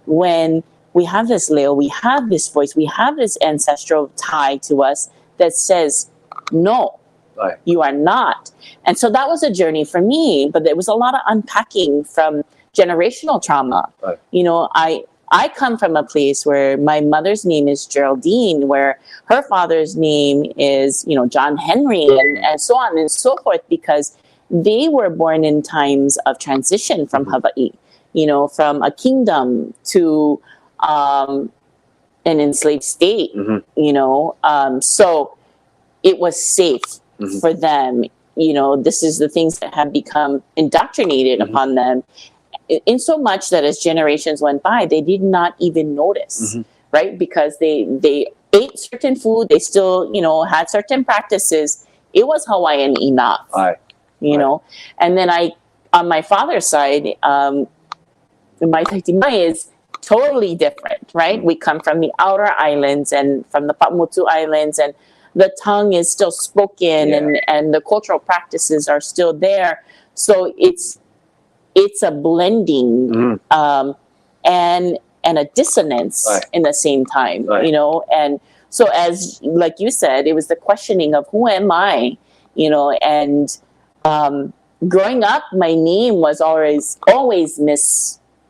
When we have this Leo, we have this voice, we have this ancestral tie to us that says, no, you are not. And so that was a journey for me, but there was a lot of unpacking from generational trauma. I come from a place where my mother's name is Geraldine, where her father's name is, John Henry, and so on and so forth, because they were born in times of transition from Hawaii. From a kingdom to an enslaved state, so it was safe for them. This is the things that have become indoctrinated upon them, in so much that as generations went by, they did not even notice, right? Because they ate certain food, they still, had certain practices. It was Hawaiian enough, and then on my father's side, my taitimai is totally different, right? We come from the outer islands and from the Pamutu Islands, and the tongue is still spoken, and the cultural practices are still there. So it's a blending and a dissonance in the same time, and so as like you said, it was the questioning of who am I, and growing up, my name was always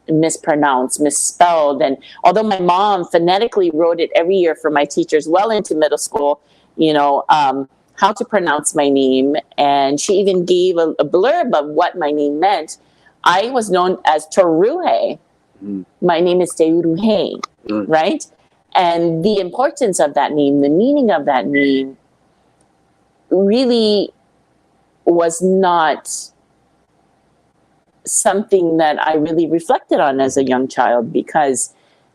mispronounced, misspelled. And although my mom phonetically wrote it every year for my teachers well into middle school, how to pronounce my name. And she even gave a blurb of what my name meant. I was known as Toruhe. My name is Teuruhe, right? And the importance of that name, the meaning of that name really was not something that I really reflected on as a young child, because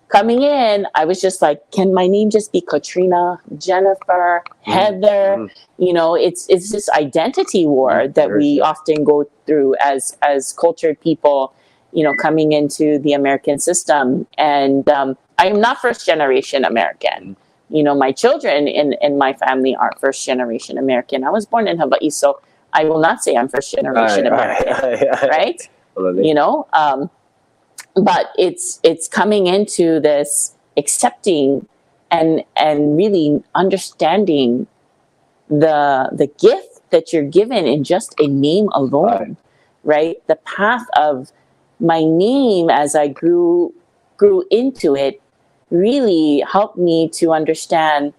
coming in, I was just like, can my name just be Katrina, Jennifer, Heather? You know, it's this identity war that we often go through as cultured people, you know, coming into the American system. And I am not first generation American. You know, my children in my family are first generation American. I was born in Hawaii, so I will not say I'm first generation American, right? You know, but it's coming into this accepting and really understanding the gift that you're given in just a name alone, right? The path of my name as I grew into it really helped me to understand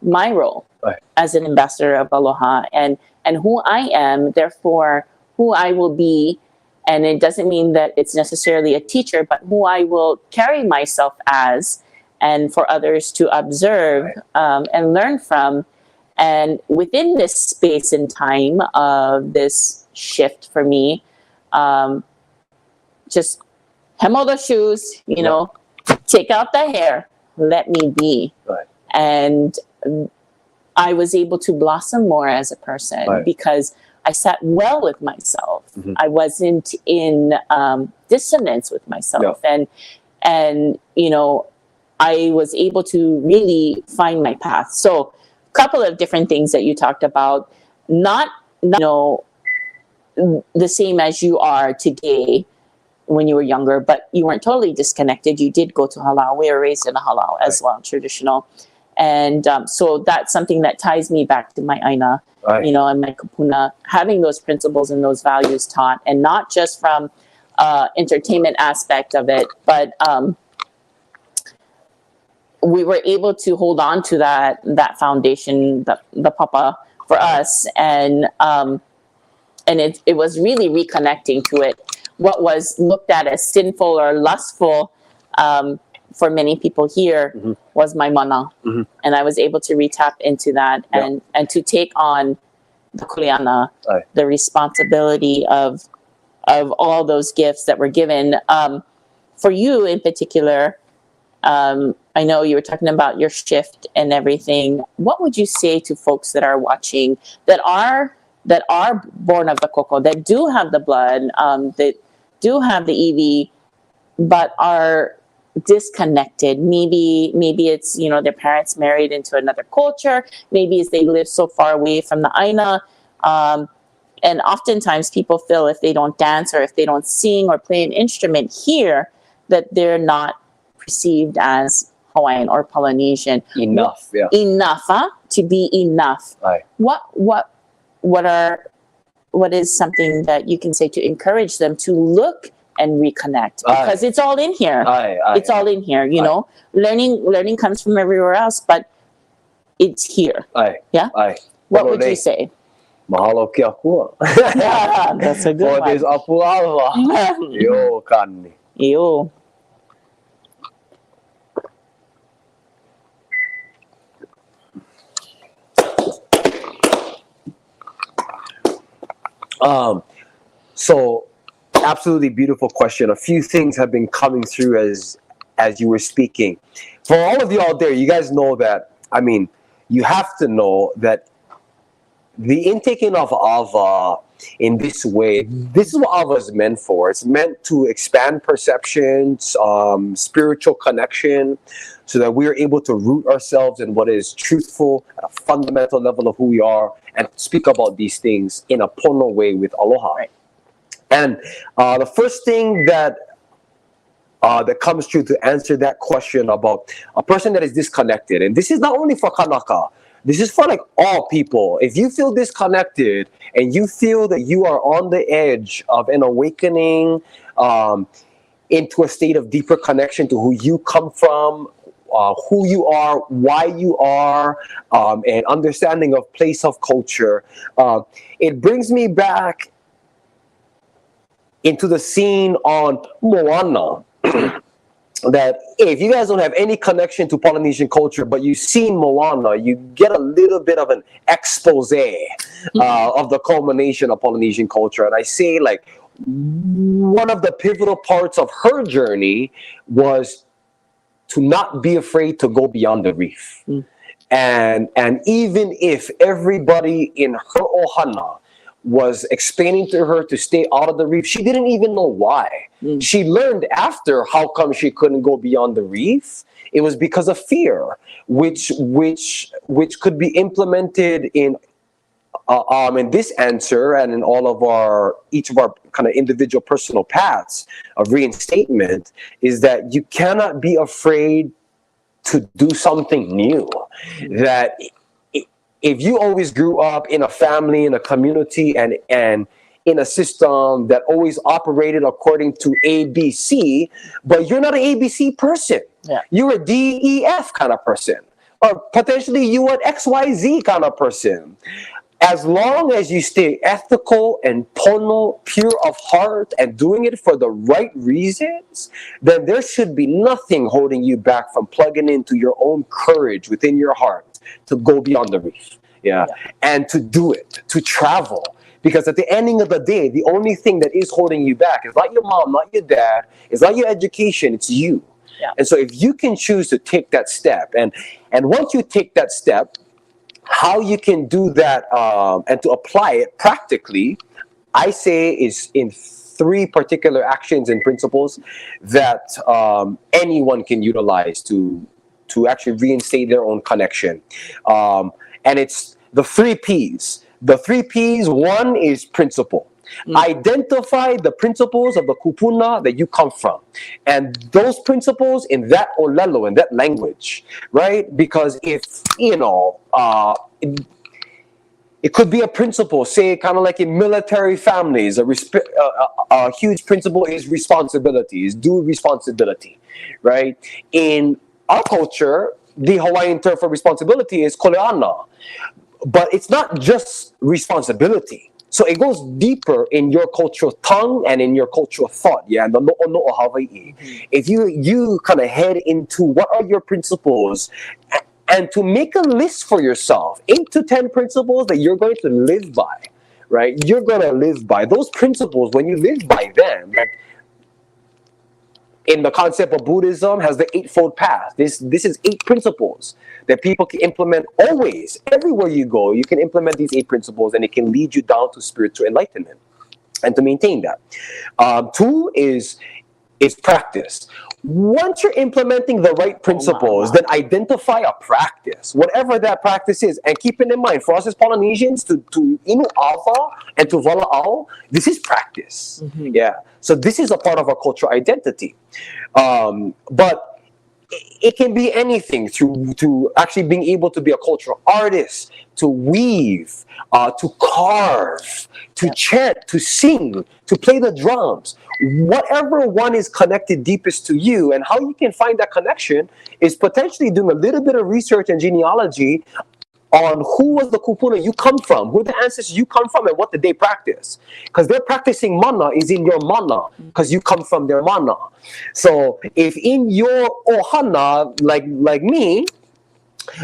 my role as an ambassador of Aloha and who I am, therefore who I will be. And it doesn't mean that it's necessarily a teacher, but who I will carry myself as, and for others to observe and learn from. And within this space and time of this shift for me, just hemo the shoes, you know, take out the hair, let me be. And I was able to blossom more as a person because I sat well with myself. I wasn't in dissonance with myself. And, you know, I was able to really find my path. So a couple of different things that you talked about, not you know, the same as you are today when you were younger, but you weren't totally disconnected. You did go to halal. We were raised in a halal as well, traditional. And so that's something that ties me back to my aina, you know, and my kupuna, having those principles and those values taught, and not just from entertainment aspect of it, but we were able to hold on to that foundation, the papa for us, and it was really reconnecting to it. What was looked at as sinful or lustful for many people here was my mana. And I was able to retap into that and to take on the kuleana, the responsibility of all those gifts that were given. For you in particular, I know you were talking about your shift and everything. What would you say to folks that are watching, that are born of the koko, that do have the blood, that do have the EV, but are disconnected? Maybe it's, you know, their parents married into another culture. Maybe it's they live so far away from the aina. And oftentimes people feel if they don't dance or if they don't sing or play an instrument here, that they're not perceived as Hawaiian or Polynesian. Enough, Enough, to be enough. What is something that you can say to encourage them to look and reconnect? Because it's all in here. It's all in here, you know. Learning comes from everywhere else, but it's here. Yeah? What would you say? Mahalo ke akua. That's a good one. For this apu awa. Yo kani. Yo. So absolutely beautiful question. A few things have been coming through as you were speaking. For all of you out there, you guys know that, I mean, you have to know that the intaking of Awa in this way, this is what Awa is meant for. It's meant to expand perceptions, spiritual connection, so that we are able to root ourselves in what is truthful at a fundamental level of who we are, and speak about these things in a pono way with aloha. And the first thing that comes true to answer that question about a person that is disconnected, and this is not only for Kanaka, this is for like all people. If you feel disconnected and you feel that you are on the edge of an awakening into a state of deeper connection to who you come from, who you are, why you are, and understanding of place of culture, it brings me back into the scene on Moana. That if you guys don't have any connection to Polynesian culture, but you've seen Moana, you get a little bit of an expose of the culmination of Polynesian culture. And I say, like, one of the pivotal parts of her journey was to not be afraid to go beyond the reef. And even if everybody in her ohana was explaining to her to stay out of the reef, she didn't even know why. She learned after how come she couldn't go beyond the reef. It was because of fear, which could be implemented in this answer and in all of each of our kind of individual personal paths of reinstatement, is that you cannot be afraid to do something new. That if you always grew up in a family, in a community, and in a system that always operated according to ABC, but you're not an ABC person. Yeah. You're a DEF kind of person, or potentially you an XYZ kind of person. As long as you stay ethical and pono, pure of heart, and doing it for the right reasons, then there should be nothing holding you back from plugging into your own courage within your heart to go beyond the reef. Yeah. And to do it, to travel. Because at the ending of the day, the only thing that is holding you back is not your mom, not your dad, it's not your education, it's you. Yeah. And so if you can choose to take that step, and once you take that step, how you can do that and to apply it practically, I say, is in 3 particular actions and principles that anyone can utilize to actually reinstate their own connection. And it's the 3 Ps. The 3 Ps, one is principle. Identify the principles of the kupuna that you come from, and those principles in that olelo, in that language, right? Because if it could be a principle, say, kind of like in military families, a huge principle is responsibility, is due responsibility, right? In our culture, the Hawaiian term for responsibility is koleana, but it's not just responsibility. So it goes deeper in your cultural tongue and in your cultural thought. Yeah, the no'ono'o Hawaii. If you kind of head into what are your principles, and to make a list for yourself, 8 to 10 principles that you're going to live by, right? You're going to live by those principles. When you live by them, like in the concept of Buddhism, has the Eightfold Path. This is 8 principles that people can implement always. Everywhere you go, you can implement these 8 principles, and it can lead you down to spiritual enlightenment. And to maintain that. 2 is practice. Once you're implementing the right principles, then identify a practice, whatever that practice is. And keeping in mind, for us as Polynesians, to inu awa and to vala'au, this is practice. Yeah. So this is a part of our cultural identity. But it can be anything, to actually being able to be a cultural artist, to weave, to carve, to chant, to sing, to play the drums. Whatever one is connected deepest to you, and how you can find that connection is potentially doing a little bit of research and genealogy on who was the kupuna you come from, who the ancestors you come from, and what did they practice. Because they're practicing mana is in your mana, because you come from their mana. So if in your ohana, like me,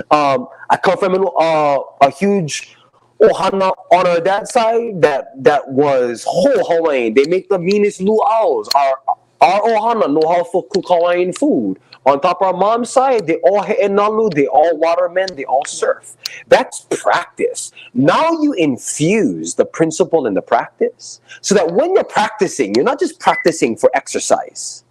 I come from a huge ohana on our dad's side that was whole Hawaiian. They make the meanest luau's. Our ohana know how to cook Hawaiian food. On top of our mom's side, they all he'enalu, they all watermen, they all surf. That's practice. Now you infuse the principle in the practice, so that when you're practicing, you're not just practicing for exercise.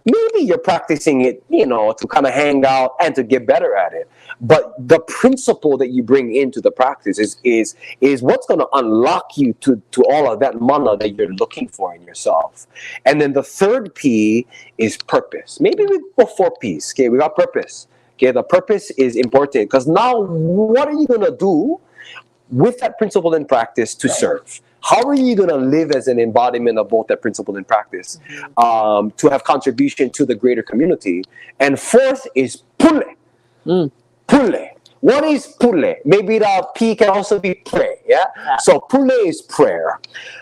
Maybe you're practicing it, to kind of hang out and to get better at it. But the principle that you bring into the practice is what's going to unlock you to all of that mana that you're looking for in yourself. And then the 3rd P is purpose. Maybe we go 4 Ps. Okay, we got purpose. Okay, the purpose is important, because now what are you going to do with that principle in practice to serve? How are you going to live as an embodiment of both that principle and practice to have contribution to the greater community? And 4th is pule. Pule. What is pule? Maybe the P can also be pray. Yeah? So pule is prayer.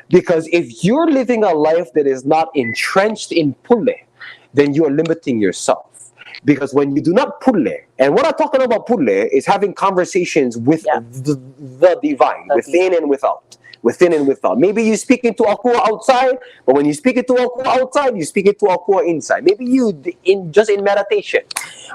Because if you're living a life that is not entrenched in pule, then you are limiting yourself. Because when you do not pule, and what I'm talking about pule is having conversations with the divine, within and without. within and without. Maybe you speak into Akua outside, but when you speak into Akua outside, you speak into Akua inside. Maybe you just in meditation,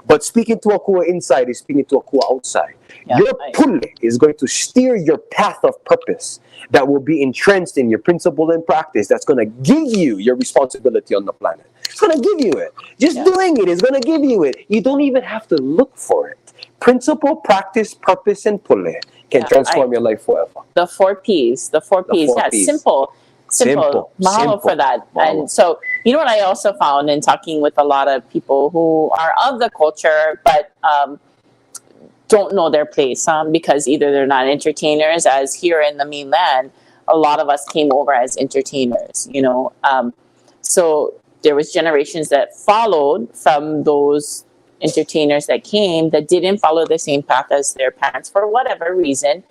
but speaking to Akua inside is speaking to Akua outside. Yeah, Your pule is going to steer your path of purpose that will be entrenched in your principle and practice. That's going to give you your responsibility on the planet. It's going to give you it. Just doing it is going to give you it. You don't even have to look for it. Principle, practice, purpose, and pule can transform your life forever. The 4 P's. The 4 P's. Yeah, Ps. simple. Mahalo for that. Mahalo. And so, you know what I also found in talking with a lot of people who are of the culture, but don't know their place, because either they're not entertainers, as here in the mainland, a lot of us came over as entertainers, you know. So there was generations that followed from those entertainers that came that didn't follow the same path as their parents for whatever reason.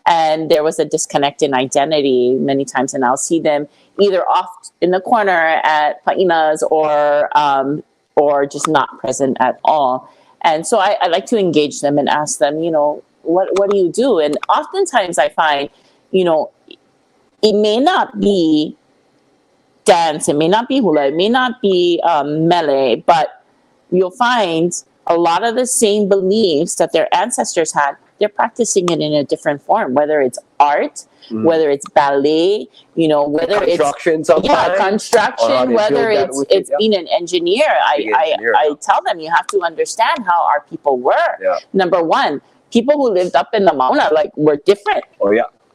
And there was a disconnect in identity many times, and I'll see them either off in the corner at Pa'inas or just not present at all. And so I like to engage them and ask them, you know, what do you do? And oftentimes I find, you know, it may not be dance, it may not be hula, it may not be mele, but you'll find a lot of the same beliefs that their ancestors had, they're practicing it in a different form, whether it's art, whether it's ballet, you know, whether construction, it's construction, whether it's being an engineer. I tell them, you have to understand how our people were. Yeah. Number one, people who lived up in the Mauna were different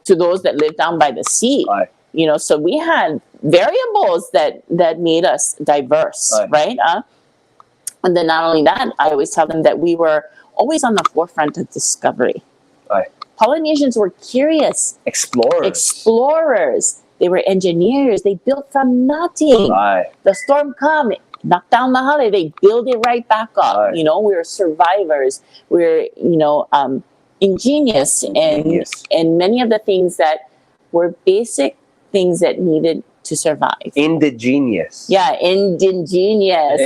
to those that lived down by the sea. You know, so we had variables that made us diverse, right? And then not only that, I always tell them that we were always on the forefront of discovery. Polynesians were curious. Explorers. They were engineers. They built from nothing. The storm come, knock down the hale, they build it right back up. You know, we were survivors. We're, you know, ingenious in many of the things that were basic things that needed to survive. Indigenous. Yeah, indigenous.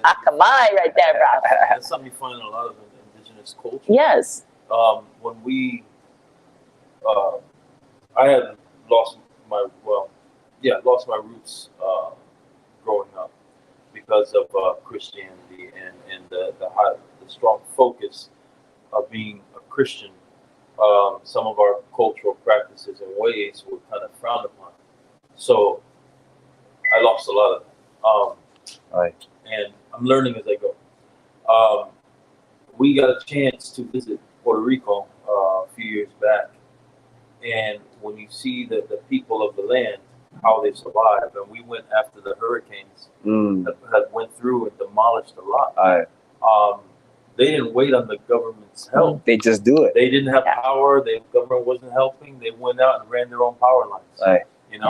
Akamai right there, bro. That's something you find in a lot of indigenous cultures. Yes. When we, I had lost my roots growing up because of Christianity and the strong focus of being a Christian. Some of our cultural practices and ways were kind of frowned upon. So I lost a lot of that. And I'm learning as I go. We got a chance to visit Puerto Rico a few years back. And when you see the people of the land, how they survived, and we went after the hurricanes that went through and demolished a lot. They didn't wait on the government's help. They just do it. They didn't have power. The government wasn't helping. They went out and ran their own power lines. You know,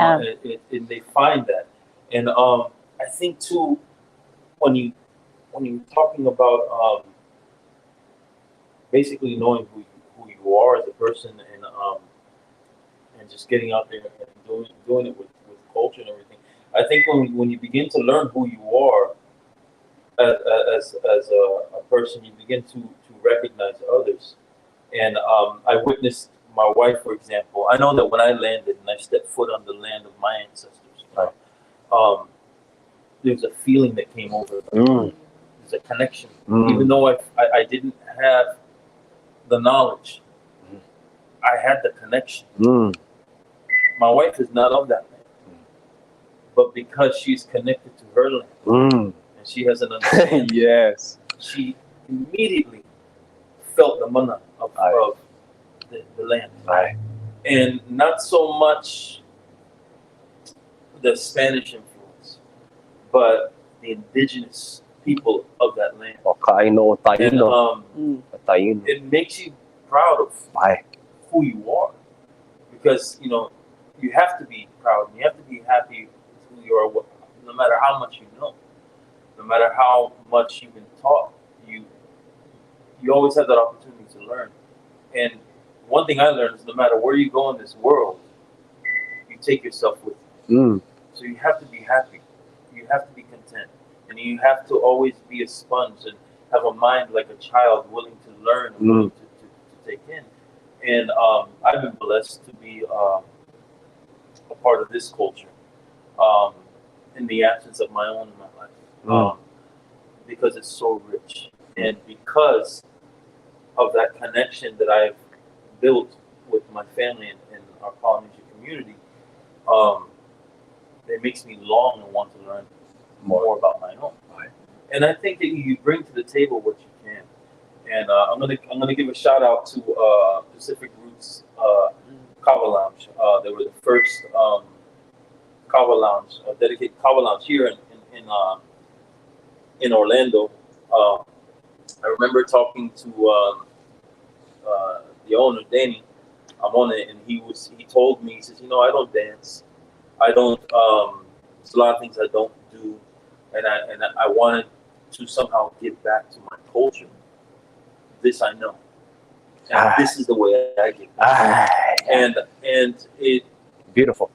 and they find that. And I think too, when you're talking about basically knowing who you are as a person and just getting out there and doing it with culture and everything, I think when you begin to learn who you are as a person, you begin to recognize others. And I witnessed my wife, for example. I know that when I landed and I stepped foot on the land of my ancestors, there was a feeling that came over. There's a connection. Even though I didn't have the knowledge, I had the connection. My wife is not of that land, but because she's connected to her land, and she has an understanding, she immediately felt the mana of the land. And not so much the Spanish influence, but the indigenous people of that land. And it makes you proud of who you are, because you know you have to be proud and you have to be happy with who you are, no matter how much you know, no matter how much you've been taught. You always have that opportunity to learn. And one thing I learned is no matter where you go in this world, you take yourself with you. So you have to be happy. You have to be content. And you have to always be a sponge and have a mind like a child, willing to learn and willing to take in. And I've been blessed to be a part of this culture in the absence of my own in my life, because it's so rich, and because of that connection that I've built with my family and our Polynesian community, it makes me long and want to learn more about my own. Right. And I think that you bring to the table what you can. And I'm gonna give a shout out to Pacific Roots Kava Lounge. They were the first Kava Lounge, dedicated Kava Lounge here in Orlando. I remember talking to the owner, Danny Amone, and he told me, he says, I don't dance. I don't. There's a lot of things I don't do, and I wanted to somehow give back to my culture. This I know, and this is the way I give back. And it beautiful.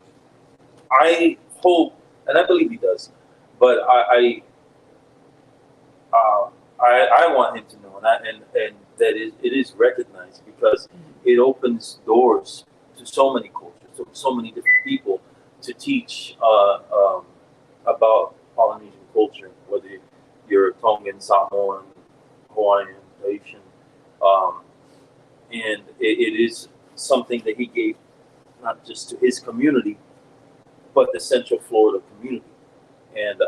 I hope, and I believe he does, but I want him to know, and that it is recognized, because it opens doors to so many cultures, to so many different people, to teach about Polynesian culture, whether you're Tongan, Samoan, Hawaiian, Haitian, and it is something that he gave not just to his community, but the Central Florida community, and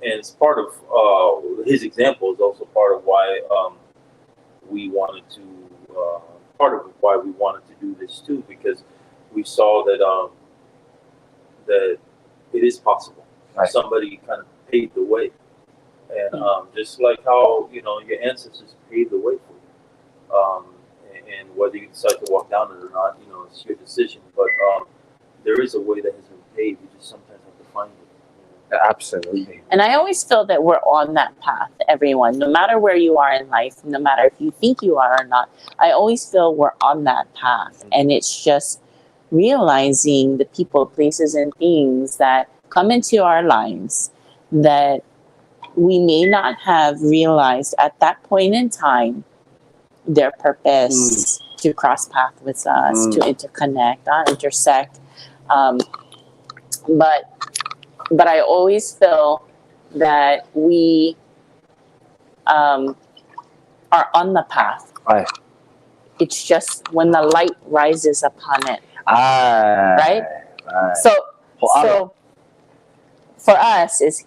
it's part of his example is also part of why we wanted to do this too, because we saw that that it is possible. Right. Somebody kind of paved the way, and just like how your ancestors paved the way for you, and whether you decide to walk down it or not, it's your decision. But there is a way that has been paved. You just sometimes have to find it. Absolutely. And I always feel that we're on that path, everyone, no matter where you are in life, no matter if you think you are or not. I always feel we're on that path, and it's just realizing the people, places, and things that come into our lives that we may not have realized at that point in time their purpose to cross paths with us, to interconnect, intersect. But I always feel that we are on the path. Right. It's just when the light rises upon it. Right? So for us is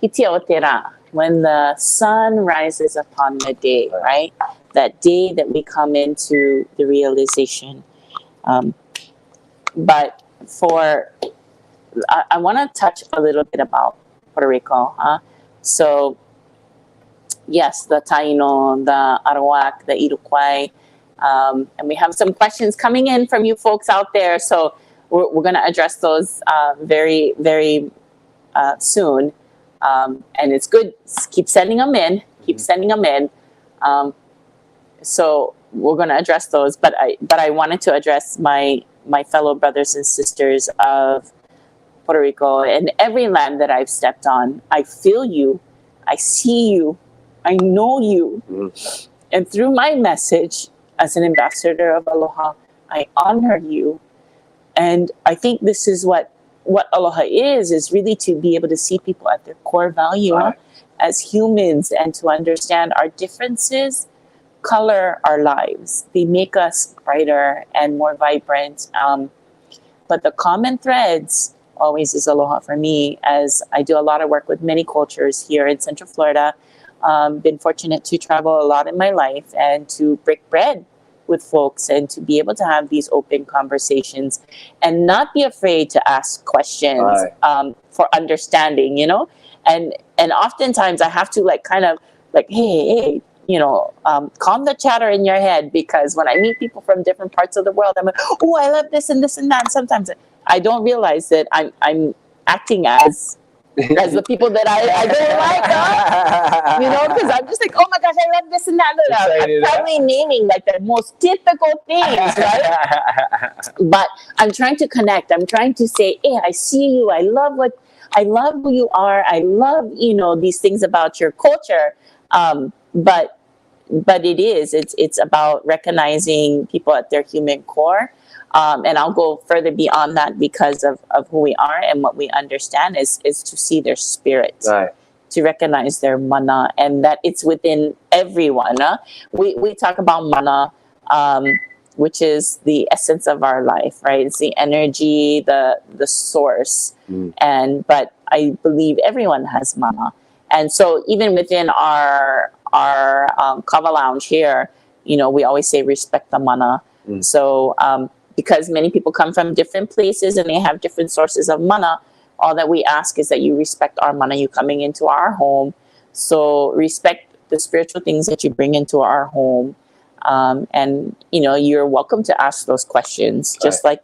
hitiaotera, when the sun rises upon the day, right? That day that we come into the realization. But I want to touch a little bit about Puerto Rico. So yes, the Taino, the Arawak, the Iroquois, and we have some questions coming in from you folks out there. So we're going to address those very, very soon. And it's good. Keep sending them in. Keep sending them in. So we're going to address those. But I wanted to address my fellow brothers and sisters of Puerto Rico and every land that I've stepped on. I feel you. I see you. I know you. And through my message as an ambassador of Aloha, I honor you. And I think this is what Aloha is really to be able to see people at their core value as humans, and to understand our differences color our lives. They make us brighter and more vibrant. But the common threads always is Aloha for me, as I do a lot of work with many cultures here in Central Florida. Been fortunate to travel a lot in my life and to break bread with folks and to be able to have these open conversations and not be afraid to ask questions for understanding, and oftentimes I have to hey, calm the chatter in your head, because when I meet people from different parts of the world, I'm like, oh, I love this and this and that. And sometimes I don't realize that I'm acting as the people that I don't like, because I'm just like, oh my gosh, I love this and that. I'm probably naming like the most typical things, right? But I'm trying to connect. I'm trying to say, hey, I see you. I love who you are. I love, these things about your culture. But but it's about recognizing people at their human core. And I'll go further beyond that because of who we are and what we understand is to see their spirit, Right. to recognize their mana, and that it's within everyone. We talk about mana, which is the essence of our life, right? It's the energy, the source, but I believe everyone has mana. And so even within our Kava lounge here, we always say respect the mana. So because many people come from different places and they have different sources of mana, all that we ask is that you respect our mana. You coming into our home, so respect the spiritual things that you bring into our home, and you're welcome to ask those questions. Just like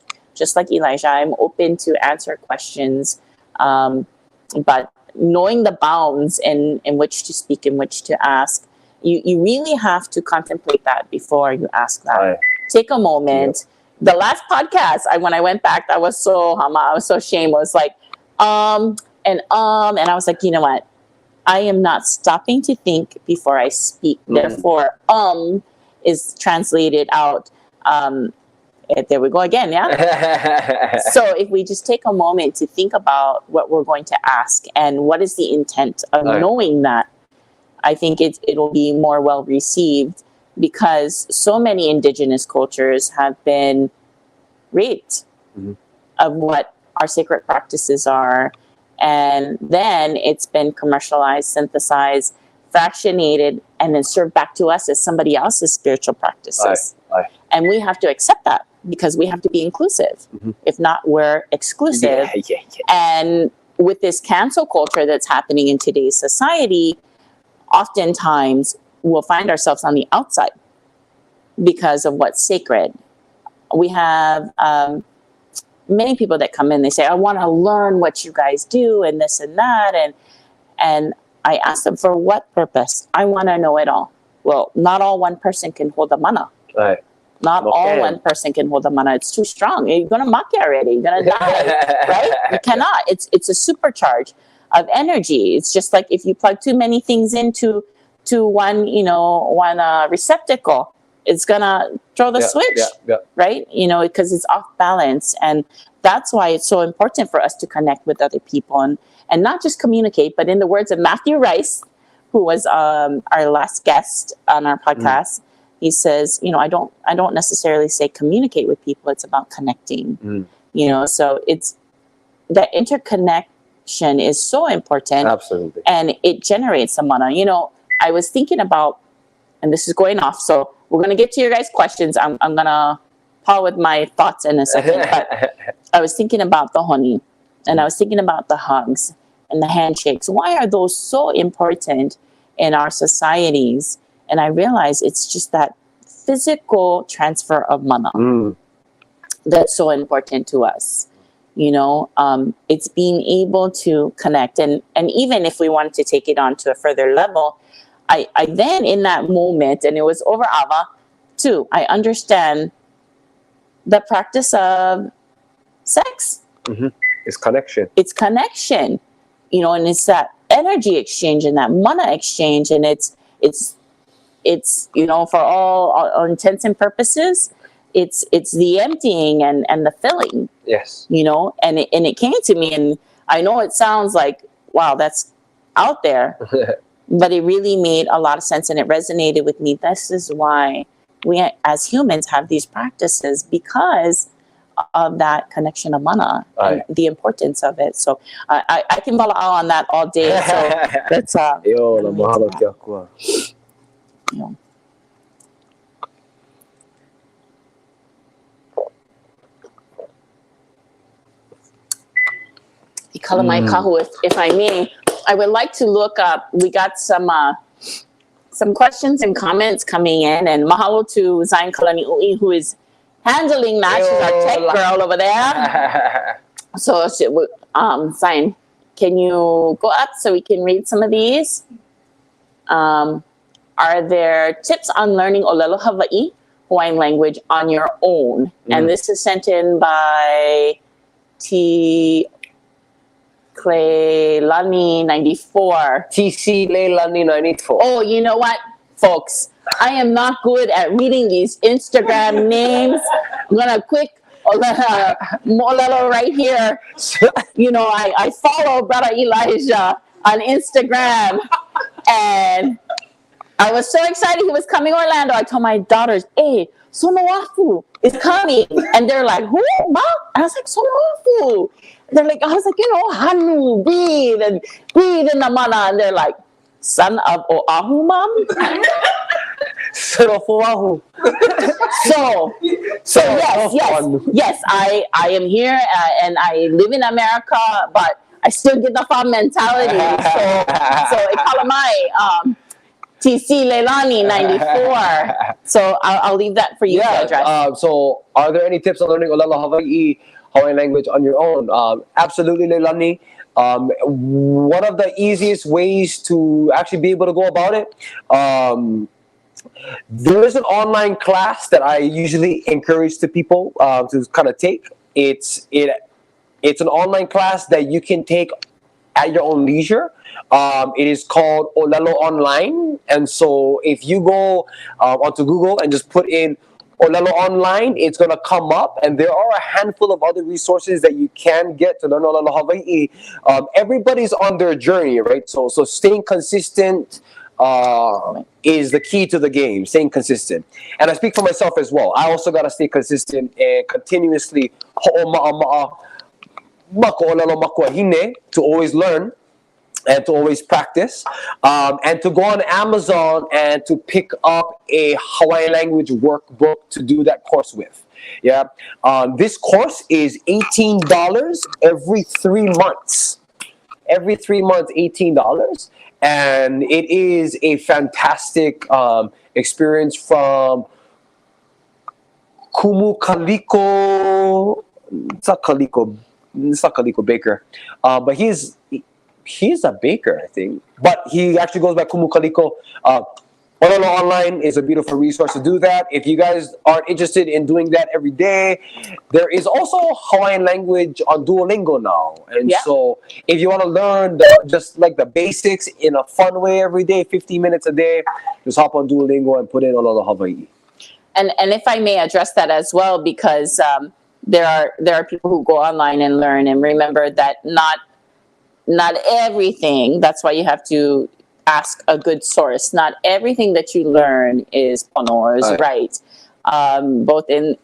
Elijah, I'm open to answer questions, but knowing the bounds in which to speak and which to ask, you really have to contemplate that before you ask that. Right. Take a moment. Yep. The last podcast, when I went back, I was so ashamed. I was like, and I was like, you know what? I am not stopping to think before I speak. Therefore, is translated out. There we go again, yeah? So if we just take a moment to think about what we're going to ask and what is the intent of knowing that, I think it will be more well received, because so many indigenous cultures have been raped of what our sacred practices are. And then it's been commercialized, synthesized, fractionated, and then served back to us as somebody else's spiritual practices. And we have to accept that, because we have to be inclusive. If not, we're exclusive. And with this cancel culture that's happening in today's society, oftentimes we'll find ourselves on the outside because of what's sacred. We have many people that come in, they say, I want to learn what you guys do and this and that. And I ask them, for what purpose? I want to know it all. Well, not all one person can hold the mana. Right. Not all one person can hold the mana. It's too strong. You're going to muck already. You're going to die, right? You cannot. It's a supercharge of energy. It's just like if you plug too many things into one receptacle, it's gonna throw the switch, right? Because it's off balance. And that's why it's so important for us to connect with other people and not just communicate, but in the words of Matthew Rice, who was our last guest on our podcast, he says, I don't necessarily say communicate with people. It's about connecting, so it's that interconnection is so important. Absolutely. And it generates some mana. I was thinking about, and this is going off, so we're going to get to your guys' questions. I'm going to pause with my thoughts in a second. But I was thinking about the honey, and I was thinking about the hugs and the handshakes. Why are those so important in our societies? And I realized it's just that physical transfer of mana that's so important to us. It's being able to connect. And even if we wanted to take it on to a further level, I then in that moment, and it was over Awa too, I understand the practice of sex. It's connection. It's connection, and it's that energy exchange and that mana exchange. And it's for all intents and purposes, it's the emptying and the filling. Yes. And it came to me, and I know it sounds like, wow, that's out there. But it really made a lot of sense, and it resonated with me. This is why we as humans have these practices, because of that connection of mana and the importance of it. So I can follow on that all day. So that's Kalā mai Kahu, if I may, I would like to look up. We got some questions and comments coming in, and mahalo to Zion Kalani Ui, who is handling that. She's our tech girl over there. So, Zion, can you go up so we can read some of these? Are there tips on learning Olelo Hawaii, Hawaiian language, on your own? And this is sent in by T. Clay Lani 94. TC Leilani 94. Oh, you know what? folks. I am not good at reading these Instagram names. I'm gonna quick Molelo right here. You know, I follow Brother Elijah on Instagram, and I was so excited he was coming to Orlando. I told my daughters, "Hey, Sonoafu is coming," and they're like, "Who, Ma?" And I was like, "Sonoafu." They're like, I was like, you know, Hanu, breathe in the mana, and they're like, "Son of Oahu, Mom." Son of Oahu. So yes, I am here and I live in America, but I still get the farm mentality. So Kalamai, TC Leilani 94. So I'll leave that for you to address. So are there any tips on learning Olelo Hawaiian language on your own? Absolutely, Leilani. One of the easiest ways to actually be able to go about it, there is an online class that I usually encourage to people to kind of take. It's an online class that you can take at your own leisure. It is called Olelo Online, and so if you go onto Google and just put in Olelo Online, it's going to come up, and there are a handful of other resources that you can get to learn Olelo Hawaii. Everybody's on their journey, right? So staying consistent is the key to the game, staying consistent. And I speak for myself as well. I also got to stay consistent and continuously to always learn and to always practice, and to go on Amazon and to pick up a Hawaiian language workbook to do that course with. Yeah, this course is $18 every 3 months. Every 3 months, $18, and it is a fantastic experience from Kumu Kaliko. It's not Kaliko Baker, but he's a baker, I think. But he actually goes by Kumu Kaliko. Olelo Online is a beautiful resource to do that. If you guys aren't interested in doing that every day, there is also Hawaiian language on Duolingo now. And so if you want to learn just like the basics in a fun way every day, 15 minutes a day, just hop on Duolingo and put in Olelo Hawaii. And if I may address that as well, because there are people who go online and learn, and remember that not everything, that's why you have to ask a good source. Not everything that you learn is pono or is right. Both in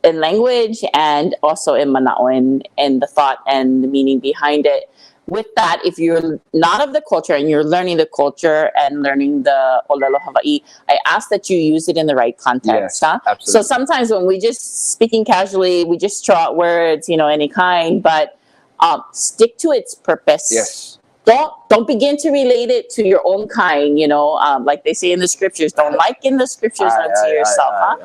language and also in manao, and the thought and the meaning behind it. With that, if you're not of the culture and you're learning the culture and learning the Olelo Hawaii, I ask that you use it in the right context. Yes, absolutely. So sometimes when we just speaking casually, we just throw out words, any kind, but stick to its purpose. Yes. Don't begin to relate it to your own kind, like they say in the scriptures, don't liken the scriptures unto yourself.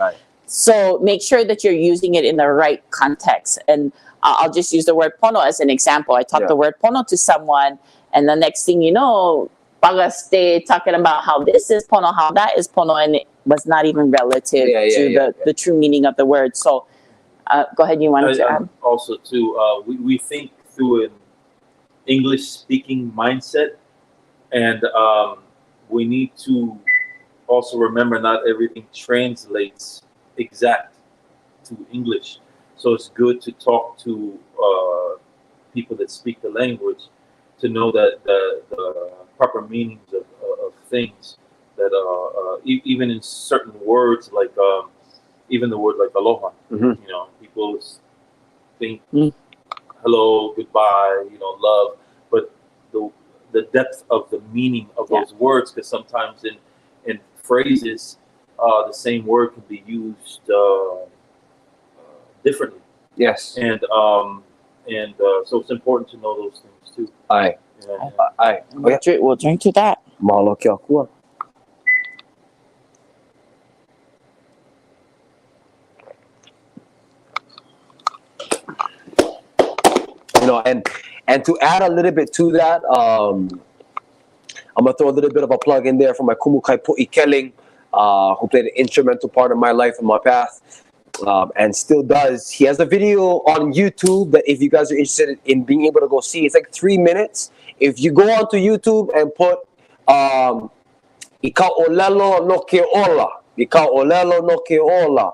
So make sure that you're using it in the right context. And I'll just use the word pono as an example. I taught the word pono to someone, and the next thing you know, Pagaste talking about how this is pono, how that is pono, and it was not even relative to the true meaning of the word. So go ahead, you wanted to add? Also, too, we think through an English-speaking mindset, and we need to also remember not everything translates exact to English. So it's good to talk to people that speak the language to know that the proper meanings of things. That even in certain words, like even the word like aloha, people think hello, goodbye, love, but the depth of the meaning of those words, because sometimes in phrases, the same word can be used differently. Yes. And so it's important to know those things too. Aye. Aye. We'll drink to that. Mahalo ke akua. And to add a little bit to that, I'm gonna throw a little bit of a plug in there for my Kumukai Pu'i Keling, who played an instrumental part of my life and my path, and still does. He has a video on YouTube that if you guys are interested in being able to go see, it's like 3 minutes. If you go onto YouTube and put Ika olelo no ke ola. Ika olelo no ke ola.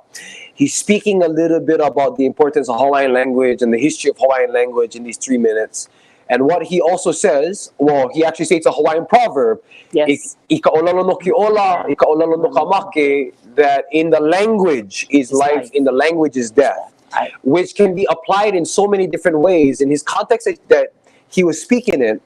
He's speaking a little bit about the importance of Hawaiian language and the history of Hawaiian language in these 3 minutes. And what he also says, well, he actually states a Hawaiian proverb, Yes. Ika olelo no ke ola, ika olelo no ka make, that in the language is life, in the language is death, Right. which can be applied in so many different ways. In his context that he was speaking in,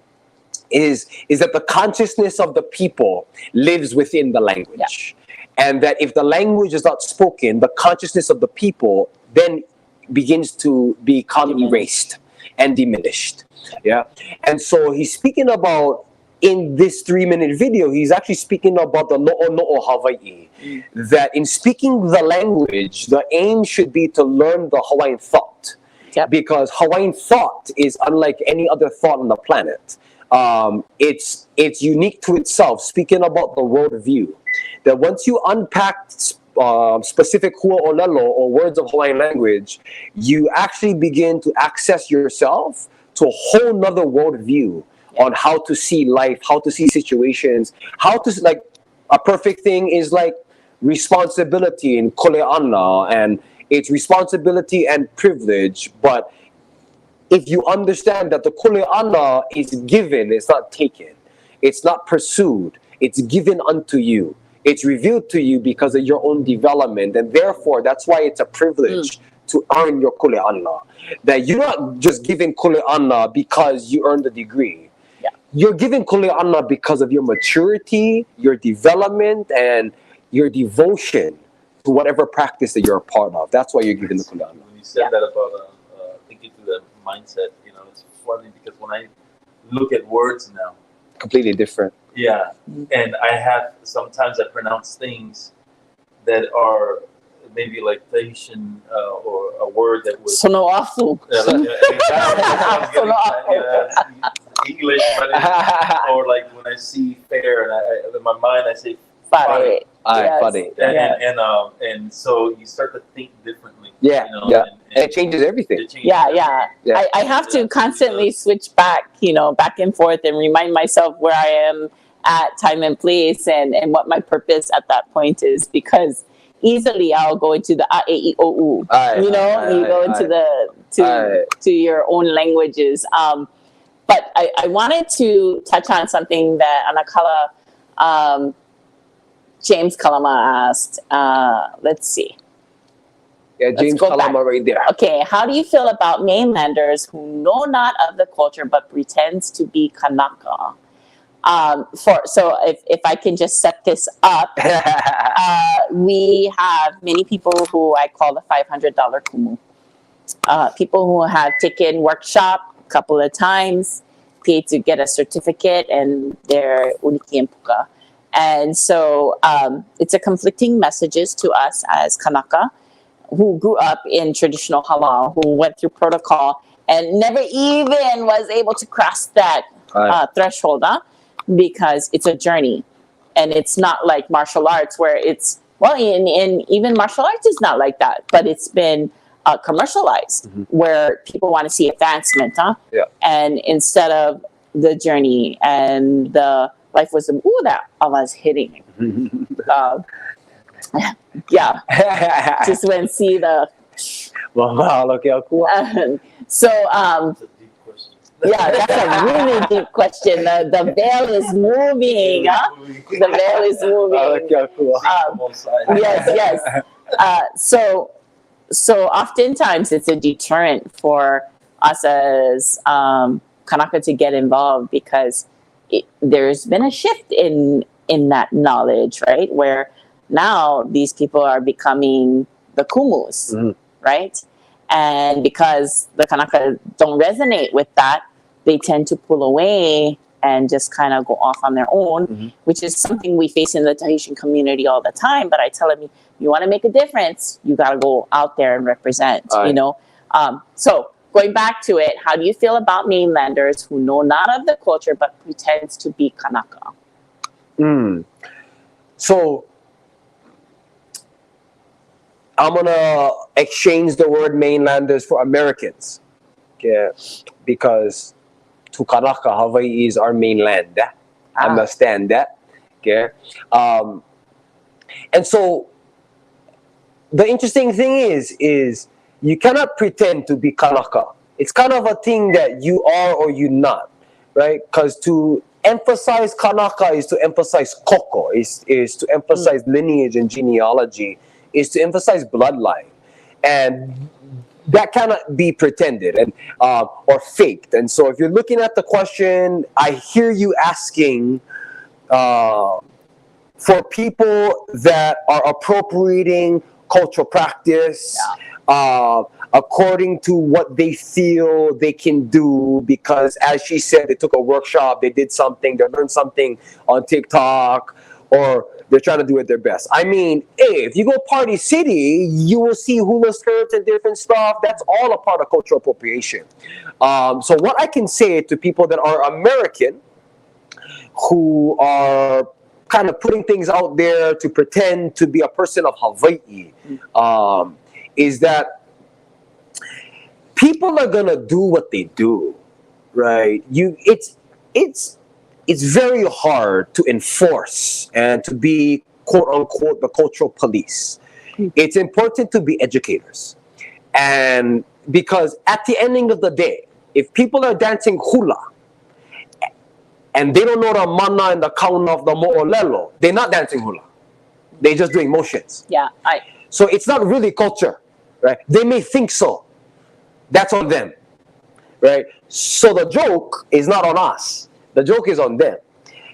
is that the consciousness of the people lives within the language. And that if the language is not spoken, the consciousness of the people then begins to become erased and diminished. Yeah. And so he's speaking about, in this 3-minute video, he's actually speaking about the No'o No'o Hawaii. That in speaking the language, the aim should be to learn the Hawaiian thought. Yep. Because Hawaiian thought is unlike any other thought on the planet. It's unique to itself, speaking about the worldview. That once you unpack specific hua olelo or words of Hawaiian language, you actually begin to access yourself to a whole nother worldview on how to see life, how to see situations, how to, like, a perfect thing is like responsibility and kole'ana, and it's responsibility and privilege. But if you understand that the kole'ana is given, it's not taken, it's not pursued, it's given unto you. It's revealed to you because of your own development, and therefore that's why it's a privilege to earn your kule'ana. That you're not just giving kule'ana because you earned the degree. Yeah. You're giving kule'ana because of your maturity, your development, and your devotion to whatever practice that you're a part of. That's why you're giving the kule'ana. When you said that about thinking through the mindset, it's funny because when I look at words now, Completely different. yeah, and I have sometimes I pronounce things that are maybe like Tahitian or a word that was Sono'afu. English, or like when I see fair and I in my mind I say Pare. Funny. and so you start to think differently. Yeah, And it changes everything. it changes Yeah. everything. I have to Yeah, constantly it does. switch back, back and forth and remind myself where I am at time and place and what my purpose at that point is, because easily I'll go into the a, e, I, o, u. You go into to your own languages. But I wanted to touch on something that Anakala, James Kalama asked. Let's see. Yeah, James go back. Kalama right there. Okay, how do you feel about mainlanders who know not of the culture but pretends to be Kanaka? So if I can just set this up, we have many people who I call the $500 kumu. People who have taken workshop a couple of times, paid to get a certificate, and they're uniki and puka. And so it's a conflicting messages to us as Kanaka, who grew up in traditional halal, who went through protocol and never even was able to cross that threshold, because it's a journey. And it's not like martial arts where it's, well, in even martial arts is not like that, but it's been commercialized where people want to see advancement, Yeah. and instead of the journey and the life wisdom, that I was hitting. Yeah, just when see the. So It's a deep question. yeah, that's a really deep question. The veil is moving. The veil is moving. Yes. So oftentimes it's a deterrent for us as Kanaka to get involved, because there's been a shift in that knowledge, right? Where now these people are becoming the kumus, right? And because the Kanaka don't resonate with that, they tend to pull away and just kind of go off on their own, which is something we face in the Tahitian community all the time. But I tell them, you want to make a difference, you got to go out there and represent, So going back to it, how do you feel about mainlanders who know not of the culture but pretends to be Kanaka? So I'm gonna exchange the word mainlanders for Americans, because to Kanaka, Hawaii is our mainland. Understand that? Okay, and so the interesting thing is you cannot pretend to be Kanaka. It's kind of a thing that you are or you not, right? Because to emphasize Kanaka is to emphasize Koko, is to emphasize lineage and genealogy, is to emphasize bloodline, and that cannot be pretended and or faked. And so, if you're looking at the question, I hear you asking for people that are appropriating cultural practice according to what they feel they can do, because, as she said, they took a workshop, they did something, they learned something on TikTok, or they're trying to do it their best. I mean, hey, if you go Party City, you will see hula skirts and different stuff. That's all a part of cultural appropriation. So what I can say to people that are American who are kind of putting things out there to pretend to be a person of Hawaii is that people are gonna do what they do, right? It's very hard to enforce and to be quote unquote the cultural police. It's important to be educators, and because at the ending of the day, if people are dancing hula and they don't know the mana and the kauna of the mo'olelo, they're not dancing hula. They're just doing motions. So it's not really culture, right? They may think so. That's on them, right? So the joke is not on us. The joke is on them.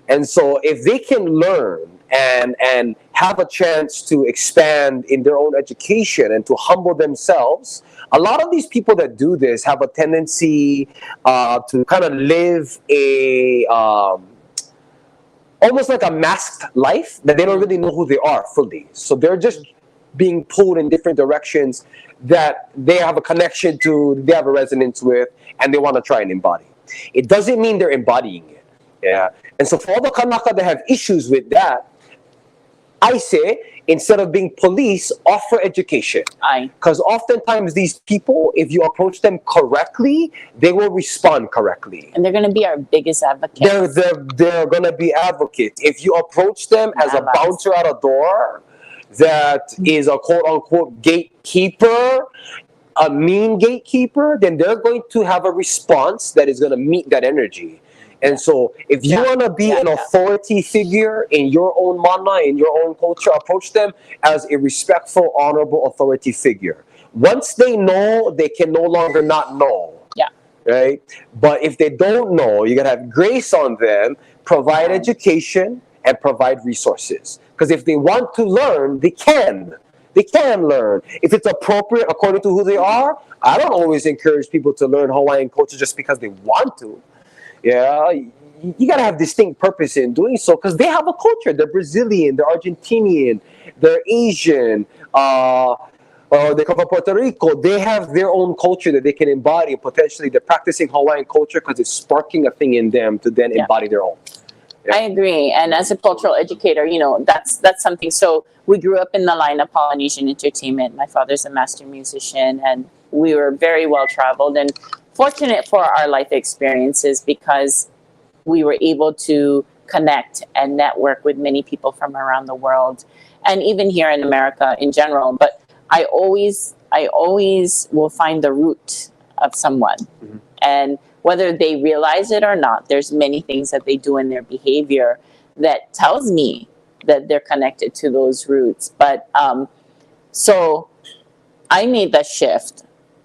And so if they can learn and have a chance to expand in their own education and to humble themselves, a lot of these people that do this have a tendency to kind of live a almost like a masked life that they don't really know who they are fully. So they're just being pulled in different directions that they have a connection to, they have a resonance with, and they want to try and embody. It doesn't mean they're embodying it. Yeah. And so for all the Kanaka that have issues with that, I say, instead of being police, offer education. Because oftentimes these people, if you approach them correctly, they will respond correctly. And they're going to be our biggest advocates. They're going to be advocates. If you approach them as a bouncer at a door that is a quote-unquote gatekeeper, a mean gatekeeper, then they're going to have a response that is going to meet that energy. And so if you want to be an authority figure in your own mana, in your own culture, approach them as a respectful, honorable authority figure. Once they know, they can no longer not know. Right? But if they don't know, you got to have grace on them, provide education, and provide resources. Because if they want to learn, they can. They can learn. If it's appropriate according to who they are, I don't always encourage people to learn Hawaiian culture just because they want to. Yeah, you got to have distinct purpose in doing so, because they have a culture. They're Brazilian, they're Argentinian, they're Asian, they come from Puerto Rico. They have their own culture that they can embody. Potentially, they're practicing Hawaiian culture because it's sparking a thing in them to then embody their own. I agree. And as a cultural educator, you know, that's something. So we grew up in the line of Polynesian entertainment. My father's a master musician, and we were very well traveled and fortunate for our life experiences because we were able to connect and network with many people from around the world and even here in America in general. But I always will find the root of someone. And whether they realize it or not, there's many things that they do in their behavior that tells me that they're connected to those roots. But so I made the shift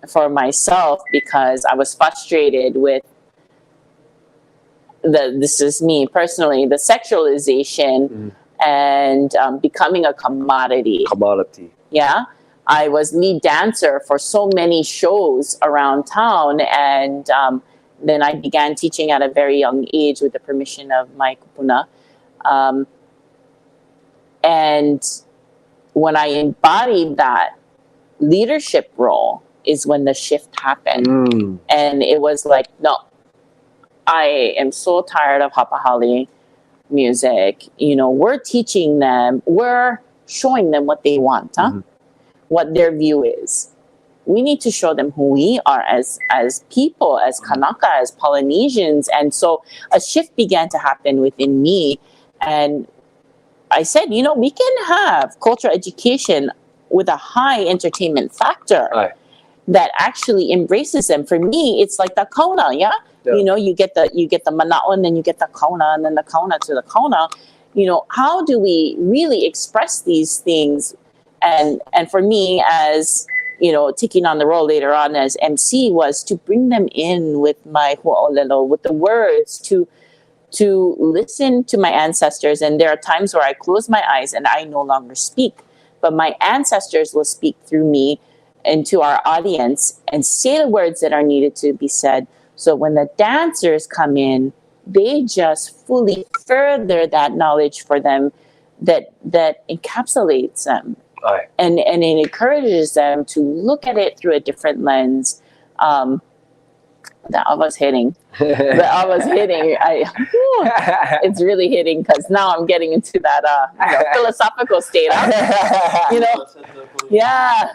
for myself because I was frustrated with this is me personally, the sexualization and becoming a commodity. Yeah. I was lead dancer for so many shows around town, and then I began teaching at a very young age with the permission of my kupuna. And when I embodied that leadership role is when the shift happened. And it was like, no, I am so tired of hapahali music. You know, we're teaching them, we're showing them what they want, what their view is. We need to show them who we are as people, as Kanaka, as Polynesians. And so a shift began to happen within me. And I said, we can have cultural education with a high entertainment factor that actually embraces them. For me, it's like the kona, yeah? You get the manao, and then you get the kona, and then the kona to the kona. How do we really express these things? And for me, as taking on the role later on as MC, was to bring them in with my Awa Ōlena, with the words, to listen to my ancestors. And there are times where I close my eyes and I no longer speak, but my ancestors will speak through me into our audience and say the words that are needed to be said. So when the dancers come in, they just fully further that knowledge for them that encapsulates them. And it encourages them to look at it through a different lens. That I was hitting. It's really hitting, because now I'm getting into that philosophical state. Yeah.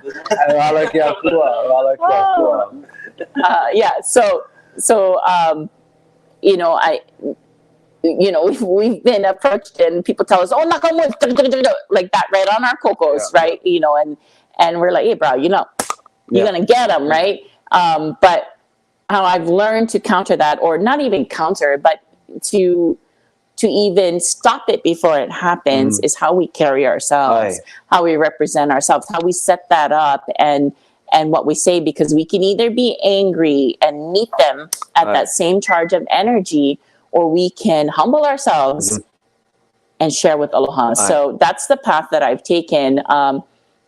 We've been approached and people tell us, oh, nakamut, like that, right on our cocos, right? And we're like, hey, bro, you're gonna get them, right? But how I've learned to counter that, or not even counter, but to even stop it before it happens, is how we carry ourselves, how we represent ourselves, how we set that up, and what we say, because we can either be angry and meet them at that same charge of energy, or we can humble ourselves and share with aloha. So that's the path that I've taken.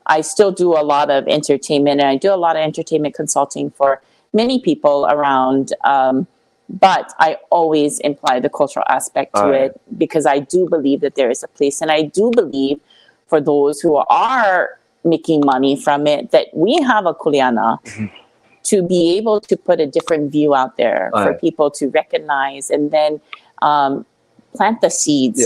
I still do a lot of entertainment, and I do a lot of entertainment consulting for many people around, but I always imply the cultural aspect to it, because I do believe that there is a place, and I do believe for those who are making money from it, that we have a kuleana to be able to put a different view out there for people to recognize, and then plant the seeds.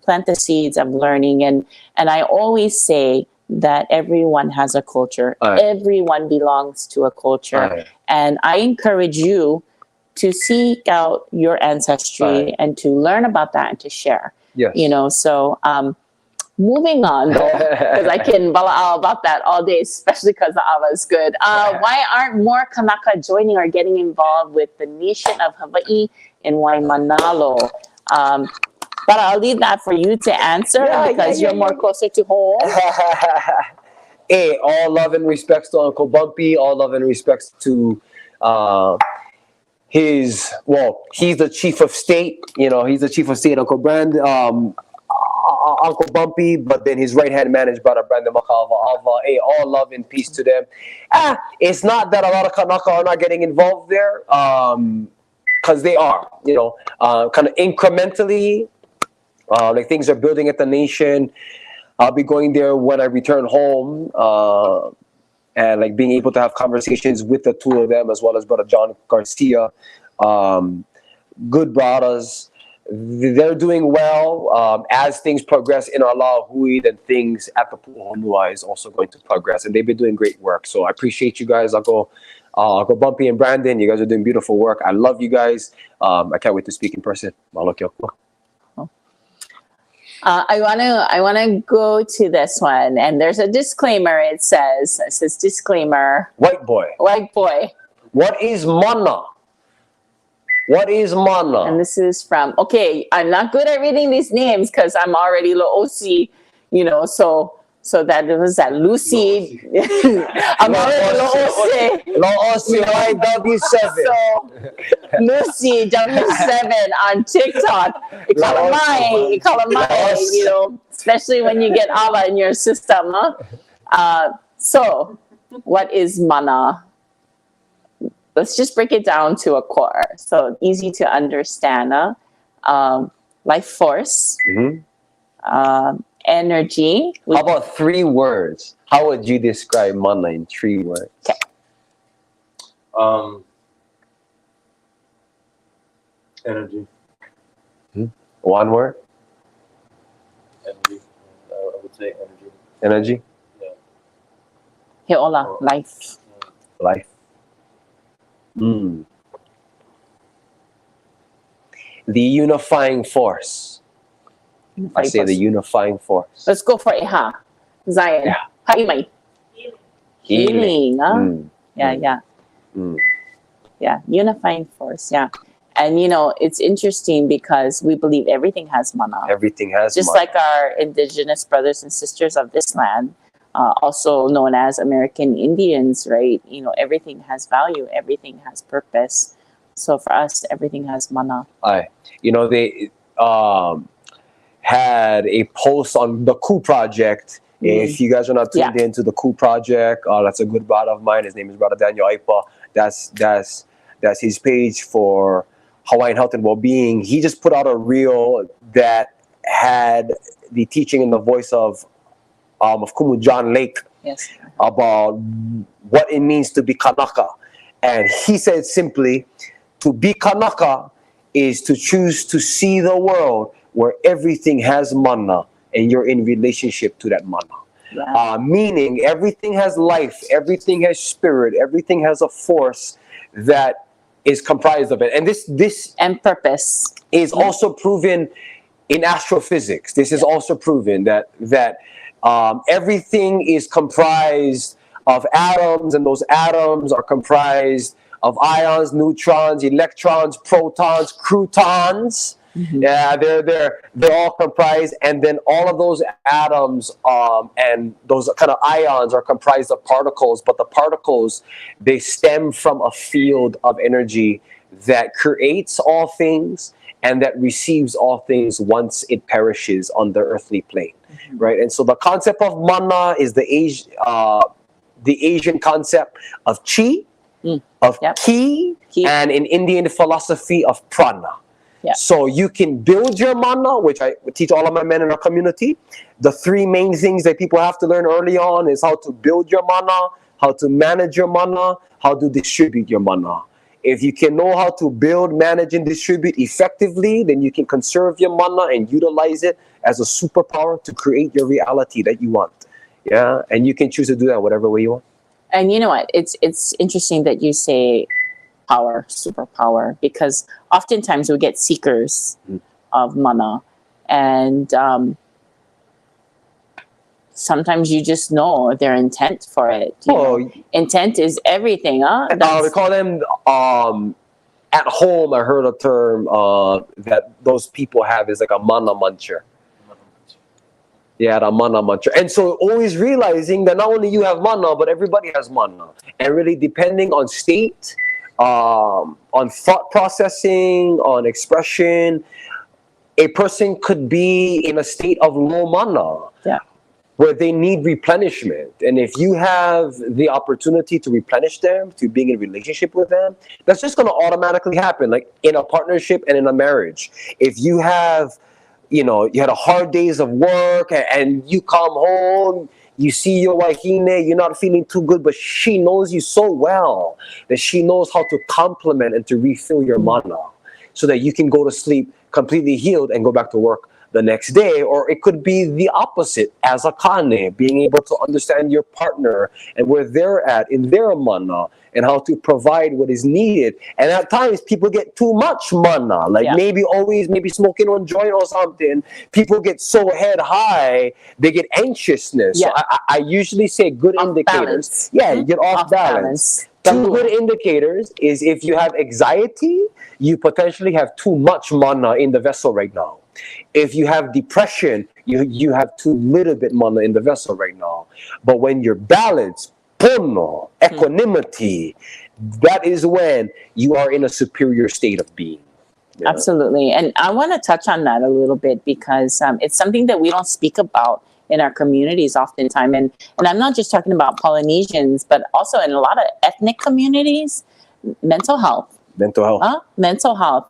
Plant the seeds of learning. And I always say that everyone has a culture. Everyone belongs to a culture. And I encourage you to seek out your ancestry and to learn about that and to share. So moving on, because I can bala about that all day, especially because the awa is good. Why aren't more Kanaka joining or getting involved with the nation of Hawaii in Waimanalo? But I'll leave that for you to answer, because you're more closer to home. Hey, all love and respects to Uncle Bumpy. All love and respects to he's the chief of state. He's the chief of state, Uncle Brand, Uncle Bumpy, but then his right-hand man is Brother Brandon Makava. Hey, all love and peace to them. It's not that a lot of Kanaka are not getting involved there, because they are, kind of incrementally. Like things are building at the nation. I'll be going there when I return home, and like being able to have conversations with the two of them, as well as Brother John Garcia. Good brothers. They're doing well. As things progress in our law hui, then things at the Pu'uhonua is also going to progress, and they've been doing great work. So I appreciate you guys. I'll go Bumpy and Brandon. You guys are doing beautiful work. I love you guys. I can't wait to speak in person. Mahalo kia ua. I wanna go to this one, and there's a disclaimer. It says disclaimer. White boy. What is mana? And this is from, I'm not good at reading these names because I'm already Lo'osi, so that was that Lucy. I'm already Lo'osi YW7. So Lucy W7 on TikTok. Kalamai, especially when you get Awa in your system, huh? So what is mana? Let's just break it down to a core. So easy to understand. Life force, energy. How about 3 words? How would you describe mana in 3 words? Okay. Energy. 1 word? Energy. I would say energy. Energy? Yeah. Heola, life. Life. The unifying force. I say the unifying force. Let's go for Iha. Zion. Yeah. Haimai. Healing. Huh? Yeah, unifying force. Yeah. And it's interesting because we believe everything has mana. Everything has just mana. like our indigenous brothers and sisters of this land, also known as American Indians, right? Everything has value, everything has purpose. So for us, everything has mana. They had a post on the Kahu project. If you guys are not tuned into the Kahu project, that's a good brother of mine. His name is Brother Daniel Aipa. That's his page for Hawaiian health and well-being. He just put out a reel that had the teaching in the voice of Kumu John Lake about what it means to be Kanaka. And he said simply, to be Kanaka is to choose to see the world where everything has mana and you're in relationship to that mana. Yeah. Meaning everything has life, everything has spirit, everything has a force that is comprised of it. And this and purpose is also proven in astrophysics. This is also proven that everything is comprised of atoms, and those atoms are comprised of ions, neutrons, electrons, protons, croutons. Yeah, they're all comprised, and then all of those atoms and those kind of ions are comprised of particles. But the particles, they stem from a field of energy that creates all things and that receives all things once it perishes on the earthly plane, right? And so the concept of mana is the Asian concept of chi, of ki, and in Indian philosophy of prana. Yeah. So you can build your mana, which I teach all of my men in our community. The three main things that people have to learn early on is how to build your mana, how to manage your mana, how to distribute your mana. If you can know how to build, manage, and distribute effectively, then you can conserve your mana and utilize it as a superpower to create your reality that you want. Yeah, and you can choose to do that whatever way you want. And you know what? It's interesting that you say power, superpower, because oftentimes we get seekers of mana, and sometimes you just know their intent for it. Intent is everything, huh? We call them at home. I heard a term that those people have is like a mana muncher. Yeah, the mana muncher. And so always realizing that not only you have mana, but everybody has mana. And really depending on state, on thought processing, on expression, a person could be in a state of low mana. Yeah. Where they need replenishment. And if you have the opportunity to replenish them, to being in a relationship with them, that's just going to automatically happen, like in a partnership and in a marriage. If you have, you had a hard days of work and you come home, you see your wahine, you're not feeling too good, but she knows you so well that she knows how to complement and to refill your mana so that you can go to sleep completely healed and go back to work the next day. Or it could be the opposite as a kane, being able to understand your partner and where they're at in their mana and how to provide what is needed. And at times people get too much mana, like maybe smoking one joint or something. People get so head high, they get anxiousness. So I usually say good off indicators. Balance. Yeah, you get off balance. Two good indicators is if you have anxiety, you potentially have too much mana in the vessel right now. If you have depression, you have too little bit mana in the vessel right now. But when you're balanced, pono, equanimity, that is when you are in a superior state of being. Yeah. Absolutely. And I want to touch on that a little bit because it's something that we don't speak about in our communities oftentimes. And I'm not just talking about Polynesians, but also in a lot of ethnic communities, mental health. Mental health.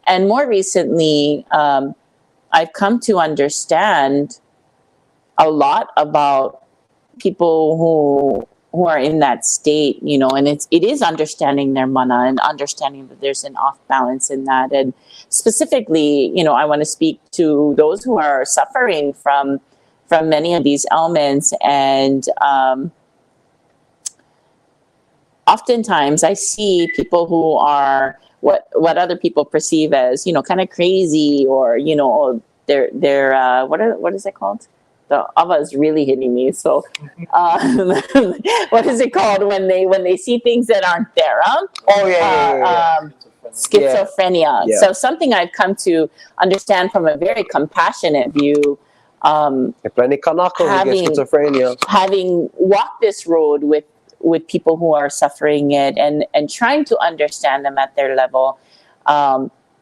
And more recently, I've come to understand a lot about people who are in that state, and it is understanding their mana and understanding that there's an off balance in that. And specifically, I want to speak to those who are suffering from many of these ailments. And oftentimes I see people who are what other people perceive as, kind of crazy or, what is it called? The Awa is really hitting me. So, what is it called when they see things that aren't there? Huh? Oh yeah. Schizophrenia. Yeah. So something I've come to understand from a very compassionate view. Having walked this road with people who are suffering it and trying to understand them at their level.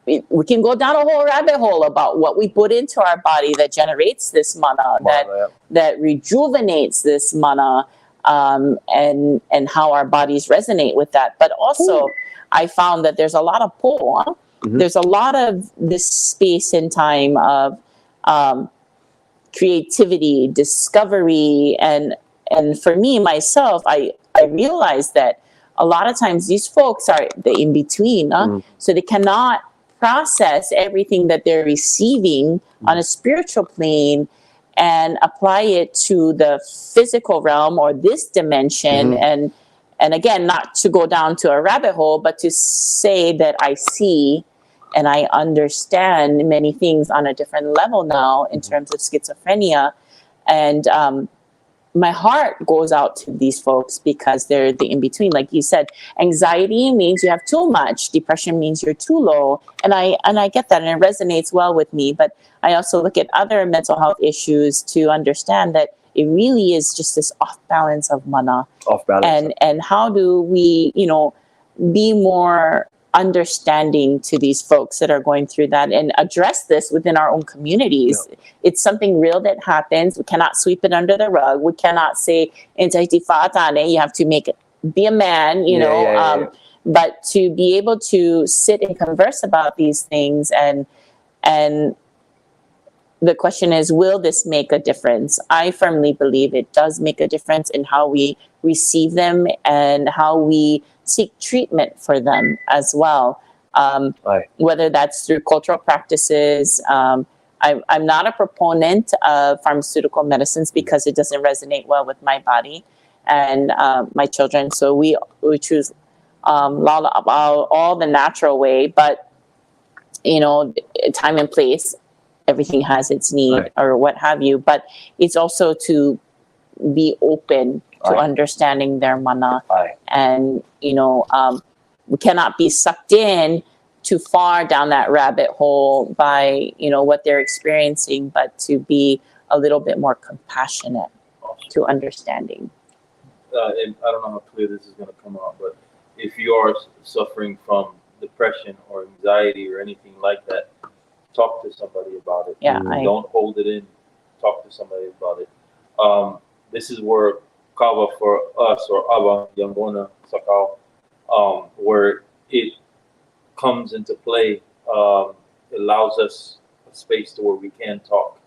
We can go down a whole rabbit hole about what we put into our body that generates this mana, that rejuvenates this mana, and how our bodies resonate with that. But also, I found that there's a lot of pull. Huh? Mm-hmm. There's a lot of this space and time of creativity, discovery, and for me, myself, I realized that a lot of times these folks are the in-between. So they cannot process everything that they're receiving on a spiritual plane and apply it to the physical realm or this dimension. And again, not to go down to a rabbit hole, but to say that I see and I understand many things on a different level now in terms of schizophrenia. And my heart goes out to these folks because they're the in-between. Like you said, anxiety means you have too much. Depression means you're too low. And I get that, and it resonates well with me. But I also look at other mental health issues to understand that it really is just this off balance of mana. Off balance. And how do we, be more understanding to these folks that are going through that and address this within our own communities. Yeah. It's something real that happens. We cannot sweep it under the rug. We cannot say, you have to be a man, but to be able to sit and converse about these things and the question is, will this make a difference? I firmly believe it does make a difference in how we receive them and how we seek treatment for them as well. Whether that's through cultural practices. I'm not a proponent of pharmaceutical medicines because it doesn't resonate well with my body and my children. So we choose all the natural way, but time and place, everything has its need or what have you, but it's also to be open to understanding their mana. And, we cannot be sucked in too far down that rabbit hole by, what they're experiencing, but to be a little bit more compassionate to understanding. And I don't know how clear this is going to come out, but if you are suffering from depression or anxiety or anything like that, talk to somebody about it. Yeah, don't hold it in. Talk to somebody about it. This is where Kava for us, or Awa Ōlena Sakau, where it comes into play. It allows us a space to where we can talk,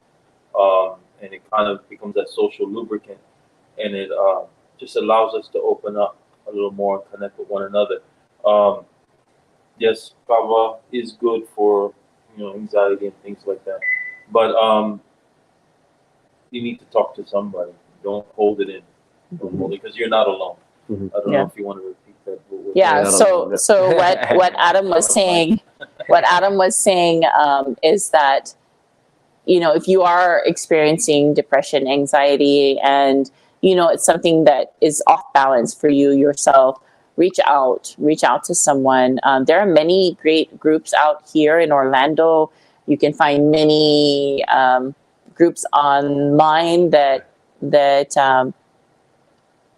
and it kind of becomes that social lubricant, and it just allows us to open up a little more and connect with one another. Yes, Kava is good for anxiety and things like that, but you need to talk to somebody. Don't hold it in, because you're not alone. I don't know if you want to repeat that. Yeah. So what Adam was saying, is that if you are experiencing depression, anxiety, and it's something that is off balance for you yourself, reach out to someone. There are many great groups out here in Orlando. You can find many groups online that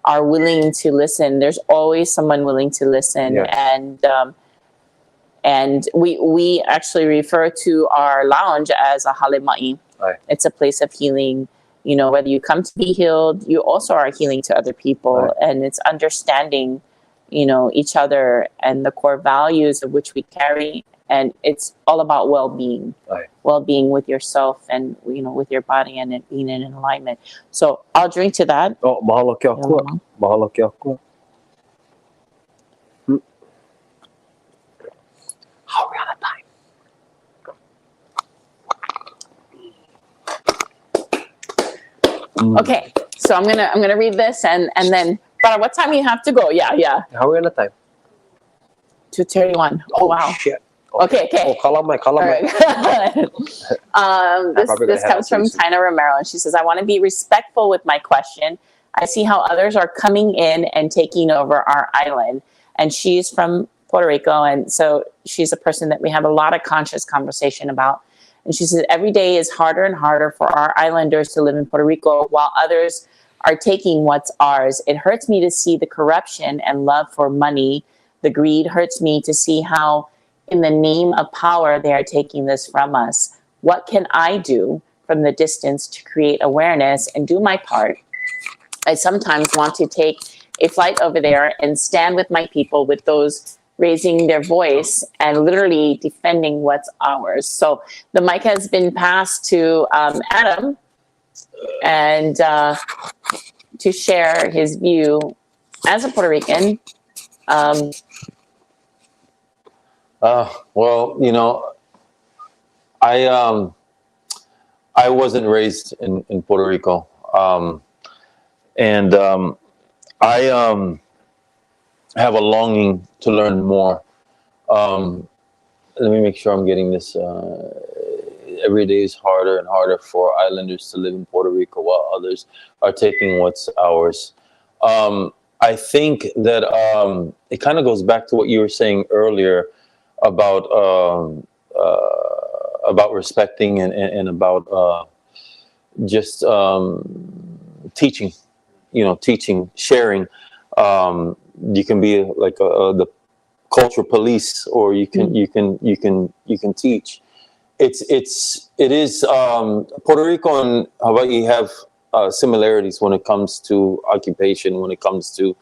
are willing to listen. There's always someone willing to listen. Yes. And we actually refer to our lounge as a halemai. It's a place of healing. Whether you come to be healed, you also are healing to other people, and it's understanding each other and the core values of which we carry, and it's all about well-being, well-being with yourself and with your body and it being in alignment. So I'll drink to that. Oh, mahalo kia kua. Mahalo kia kua. How are we on time? Okay, so I'm gonna read this and then. But what time you have to go? Yeah. How are we on time? 2:31. Oh wow. Shit. Okay. Oh, Kalā. All right. This comes from Tina Romero, and she says, I want to be respectful with my question. I see how others are coming in and taking over our island. And she's from Puerto Rico, and so she's a person that we have a lot of conscious conversation about. And she says, every day is harder and harder for our islanders to live in Puerto Rico while others are taking what's ours. It hurts me to see the corruption and love for money. The greed hurts me to see how in the name of power, they are taking this from us. What can I do from the distance to create awareness and do my part? I sometimes want to take a flight over there and stand with my people, with those raising their voice and literally defending what's ours. So the mic has been passed to Adam, and to share his view as a Puerto Rican. Well, you know, I wasn't raised in Puerto Rico, and I have a longing to learn more. Let me make sure I'm getting this. Every day is harder and harder for islanders to live in Puerto Rico while others are taking what's ours. I think that it kind of goes back to what you were saying earlier about respecting and about just teaching, teaching, sharing. You can be like the cultural police, or you can teach. It is Puerto Rico and Hawaii have similarities when it comes to occupation, when it comes to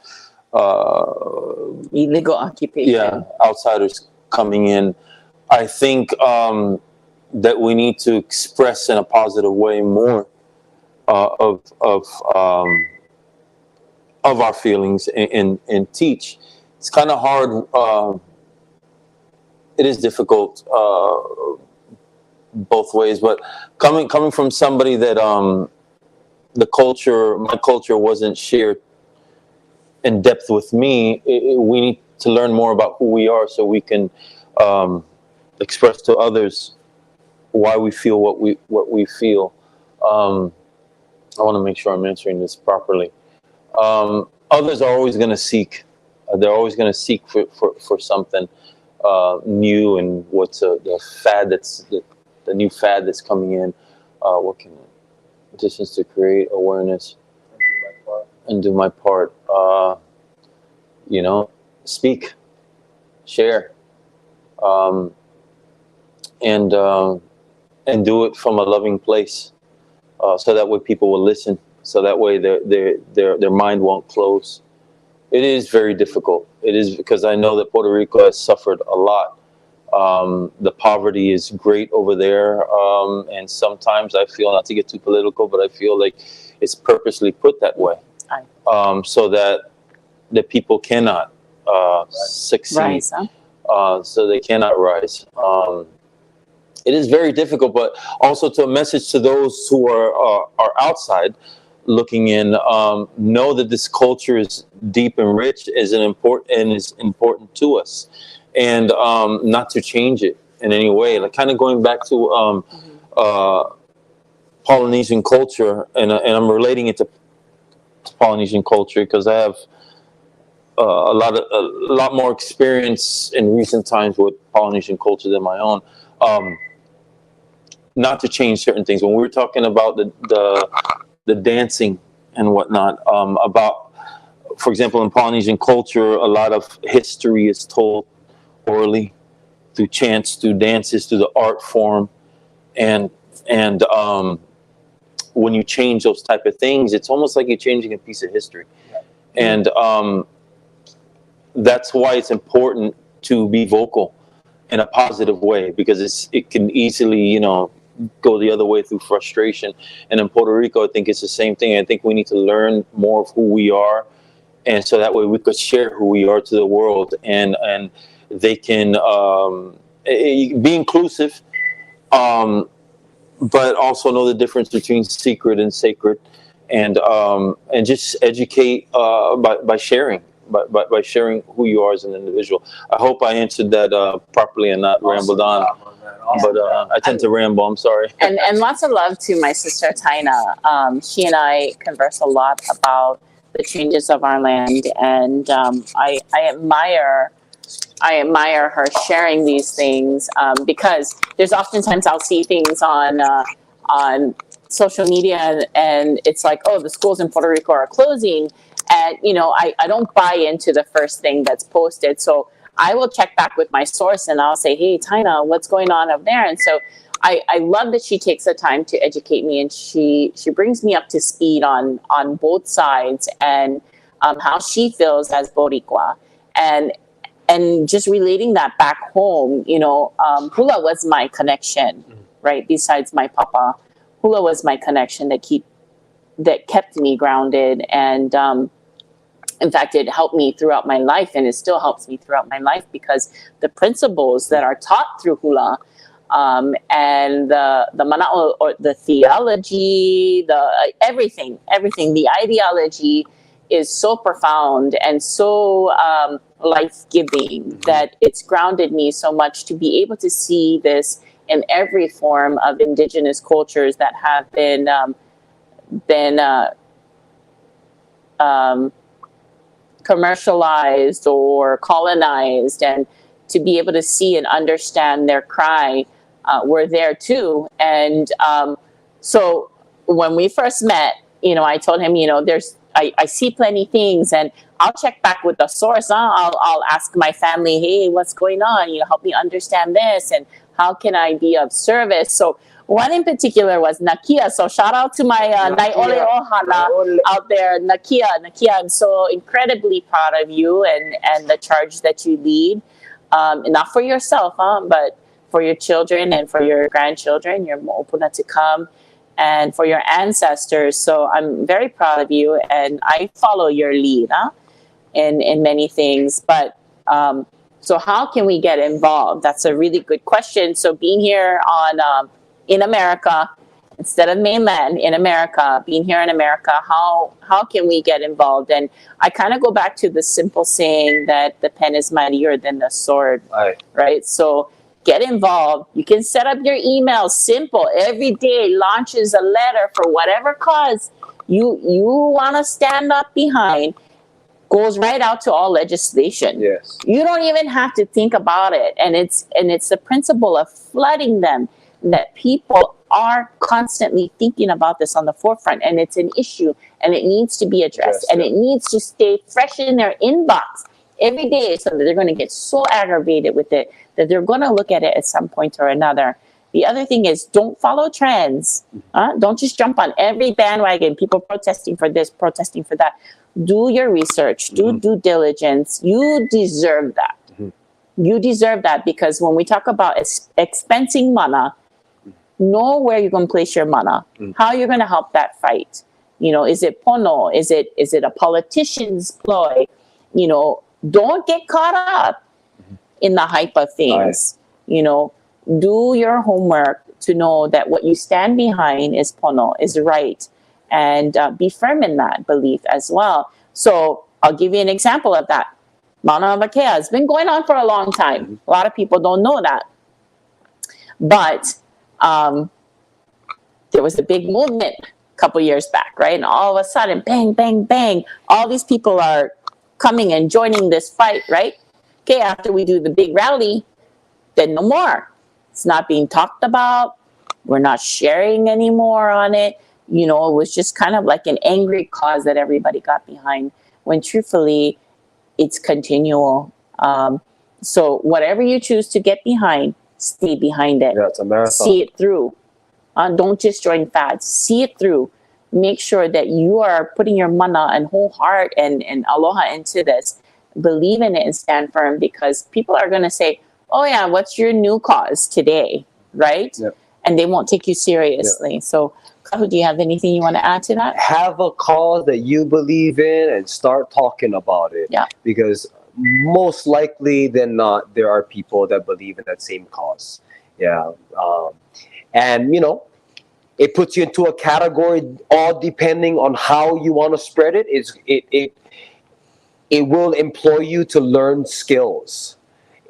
illegal occupation. Yeah, outsiders coming in. I think that we need to express in a positive way more of our feelings and teach. It's kind of hard. It is difficult both ways, but coming from somebody that my culture wasn't shared in depth with me, we need to learn more about who we are so we can express to others why we feel what we feel. I want to make sure I'm answering this properly. Others are always going to seek. They're always going to seek for something new, and what's the fad the new fad that's coming in. What can distance to create awareness and do my part. Speak, share, and do it from a loving place, so that way people will listen. So that way their mind won't close. It is very difficult. It is, because I know that Puerto Rico has suffered a lot. The poverty is great over there, and sometimes I feel, not to get too political, but I feel like it's purposely put that way, so that the people cannot succeed, Rise, huh? So they cannot rise. It is very difficult, but also to a message to those who are outside looking in, know that this culture is deep and rich, is important to us, and not to change it in any way. Like, kind of going back to Polynesian culture, and I'm relating it to Polynesian culture because I have a lot more experience in recent times with Polynesian culture than my own. Not to change certain things. When we were talking about the dancing and whatnot, about, for example, in Polynesian culture, a lot of history is told orally, through chants, through dances, through the art form, and when you change those type of things, it's almost like you're changing a piece of history, and that's why it's important to be vocal in a positive way, because it can easily, go the other way through frustration. And in Puerto Rico, I think it's the same thing. I think we need to learn more of who we are, and so that way we could share who we are to the world, and they can be inclusive, but also know the difference between secret and sacred, and just educate by sharing, by sharing who you are as an individual. I hope I answered that properly and not rambled on. But I tend to ramble. I'm sorry. And lots of love to my sister Taina. She and I converse a lot about the changes of our land, and I admire her sharing these things because there's oftentimes I'll see things on social media and it's like, oh, the schools in Puerto Rico are closing, and I don't buy into the first thing that's posted. So I will check back with my source and I'll say, hey, Taina, what's going on up there? And so I love that she takes the time to educate me, and she brings me up to speed on both sides and how she feels as Boricua. And just relating that back home, hula was my connection, right? Besides my papa, hula was my connection that kept me grounded. And in fact, it helped me throughout my life, and it still helps me throughout my life because the principles that are taught through hula and the mana'o, or the theology, the everything, the ideology is so profound and so life-giving that it's grounded me so much to be able to see this in every form of indigenous cultures that have been commercialized or colonized, and to be able to see and understand their cry. We're there too. And so when we first met, I told him, I see plenty things, and I'll check back with the source. I'll ask my family, hey, what's going on? Help me understand this, and how can I be of service? So one in particular was Nakia. So shout out to my Nai'ole Ohana out there, Nakia. Nakia, I'm so incredibly proud of you and the charge that you lead. Not for yourself, but for your children and for your grandchildren, your mo'opuna to come, and for your ancestors. So I'm very proud of you, and I follow your lead in many things. But so how can we get involved? That's a really good question. So being here in America, instead of mainland, in America, being here in America, how can we get involved? And I kind of go back to the simple saying that the pen is mightier than the sword, right? So get involved. You can set up your email, simple. Every day launches a letter for whatever cause you want to stand up behind. Goes right out to all legislation. Yes. You don't even have to think about it. And it's the principle of flooding them, that people are constantly thinking about this on the forefront, and it's an issue, and it needs to be addressed, and it needs to stay fresh in their inbox every day, so that they're going to get so aggravated with it that they're going to look at it at some point or another. The other thing is, don't follow trends. Don't just jump on every bandwagon, people protesting for this, protesting for that. Do your research, do due diligence. You deserve that. You deserve that, because when we talk about expensing mana, know where you're going to place your mana, how you're going to help that fight. Is it pono? Is it a politician's ploy? Don't get caught up in the hype of things. Do your homework to know that what you stand behind is pono, is right, and be firm in that belief as well. So I'll give you an example of that. Mauna Vakea has been going on for a long time. A lot of people don't know that. But there was a big movement a couple years back, right? And all of a sudden, bang, bang, bang, all these people are coming and joining this fight, right? Okay, after we do the big rally, then no more. It's not being talked about. We're not sharing anymore on it. It was just kind of like an angry cause that everybody got behind, when truthfully, it's continual. So whatever you choose to get behind, stay behind it. Yeah, it's a marathon. See it through. Don't just join fads. See it through. Make sure that you are putting your mana and whole heart and aloha into this. Believe in it and stand firm, because people are going to say, oh yeah, what's your new cause today, right? Yep. And they won't take you seriously. Yep. So Kahu, do you have anything you want to add to that? Have a cause that you believe in and start talking about it. Yeah. Because most likely than not, there are people that believe in that same cause. Yeah. And, it puts you into a category, all depending on how you want to spread it. it will employ you to learn skills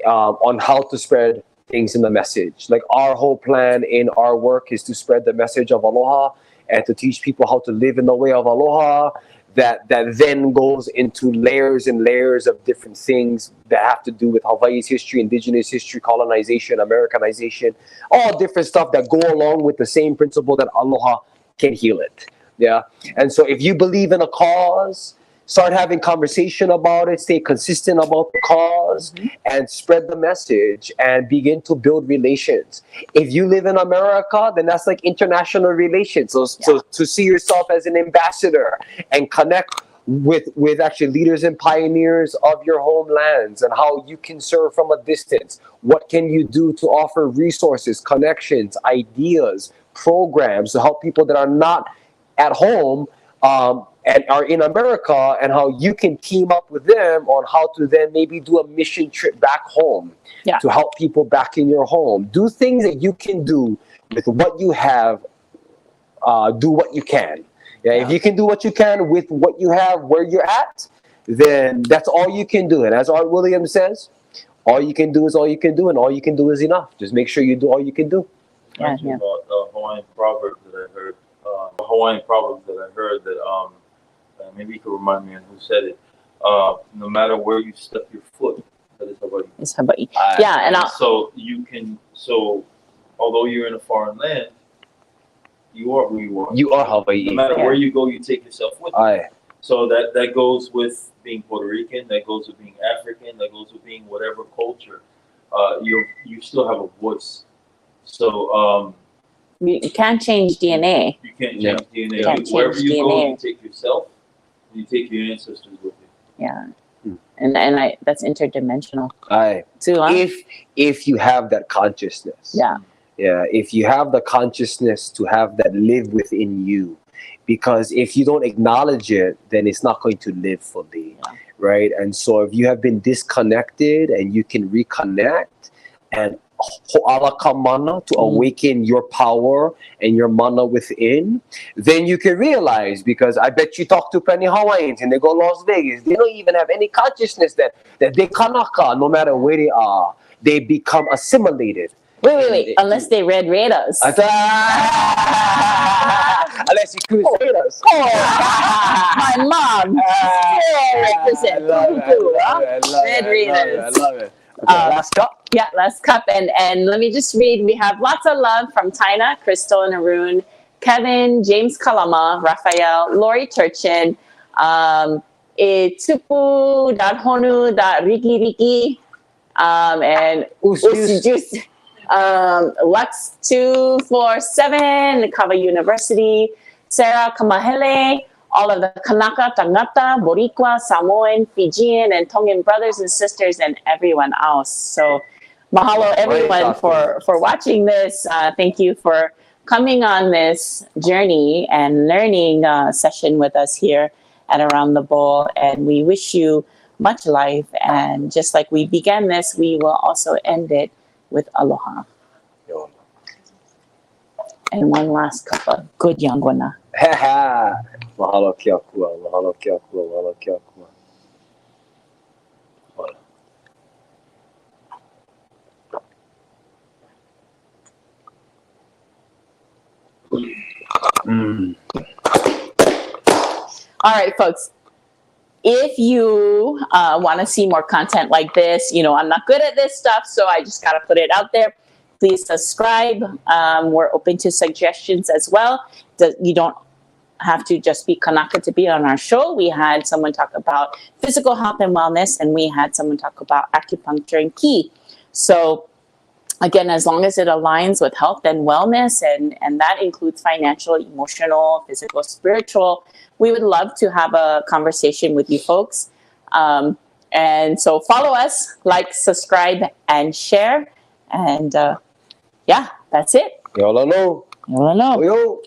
on how to spread things in the message. Like our whole plan in our work is to spread the message of aloha and to teach people how to live in the way of aloha. That then goes into layers and layers of different things that have to do with Hawaii's history, indigenous history, colonization, Americanization, all different stuff that go along with the same principle that aloha can heal it. Yeah. And so if you believe in a cause, start having conversation about it, stay consistent about the cause, and spread the message and begin to build relations. If you live in America, then that's like international relations. So to see yourself as an ambassador and connect with actually leaders and pioneers of your homelands and how you can serve from a distance. What can you do to offer resources, connections, ideas, programs to help people that are not at home and are in America, and how you can team up with them on how to then maybe do a mission trip back home to help people back in your home. Do things that you can do with what you have. Do what you can. If you can do what you can with what you have where you're at, then that's all you can do. And as Art Williams says, all you can do is all you can do, and all you can do is enough. Just make sure you do all you can do. About the Hawaiian proverb that I heard. That maybe you could remind me on who said it. No matter where you step your foot, that is Hawaii. It's Hawaii. So you can. So although you're in a foreign land, you are who you are. You are Hawaii. No matter where you go, you take yourself with you. So that goes with being Puerto Rican. That goes with being African. That goes with being whatever culture. You still have a voice. So. You can't change DNA. You can't change DNA. Wherever you go, you take yourself, and you take your ancestors with you. Yeah, and that's interdimensional. Too, if you have that consciousness. If you have the consciousness to have that live within you, because if you don't acknowledge it, then it's not going to live fully, right? And so if you have been disconnected and you can reconnect and ho'alaka mana to awaken your power and your mana within, then you can realize, because I bet you talk to plenty Hawaiians and they go Las Vegas, they don't even have any consciousness that they kanaka, no matter where they are, they become assimilated. Wait. Unless they read Raiders. Unless you crusaders. My mom. Represent. Red Raiders. I love it. Last cup. Yeah, last cup. And let me just read. We have lots of love from Tina, Crystal and Arun, Kevin, James Kalama, Raphael, Lori Turchin, Tupu.honu.riki, and Usi Juice. Lux 247, Kava University, Sarah Kamahele, all of the Kanaka, Tangata, Boricua, Samoan, Fijian, and Tongan brothers and sisters, and everyone else. So mahalo everyone for watching this. Thank you for coming on this journey and learning session with us here at Around the Bowl. And we wish you much life. And just like we began this, we will also end it with aloha. And one last cup of good yangwana. Mahalo kia kua, mahalo kia kua, mahalo kia kua. All right, folks. If you want to see more content like this, I'm not good at this stuff, so I just got to put it out there. Please subscribe. We're open to suggestions as well. You don't have to just be Kanaka to be on our show. We had someone talk about physical health and wellness, and we had someone talk about acupuncture and ki. So again, as long as it aligns with health and wellness, and that includes financial, emotional, physical, spiritual, we would love to have a conversation with you folks. And so follow us, like, subscribe, and share. And that's it. Yolano. Yolano. Yo.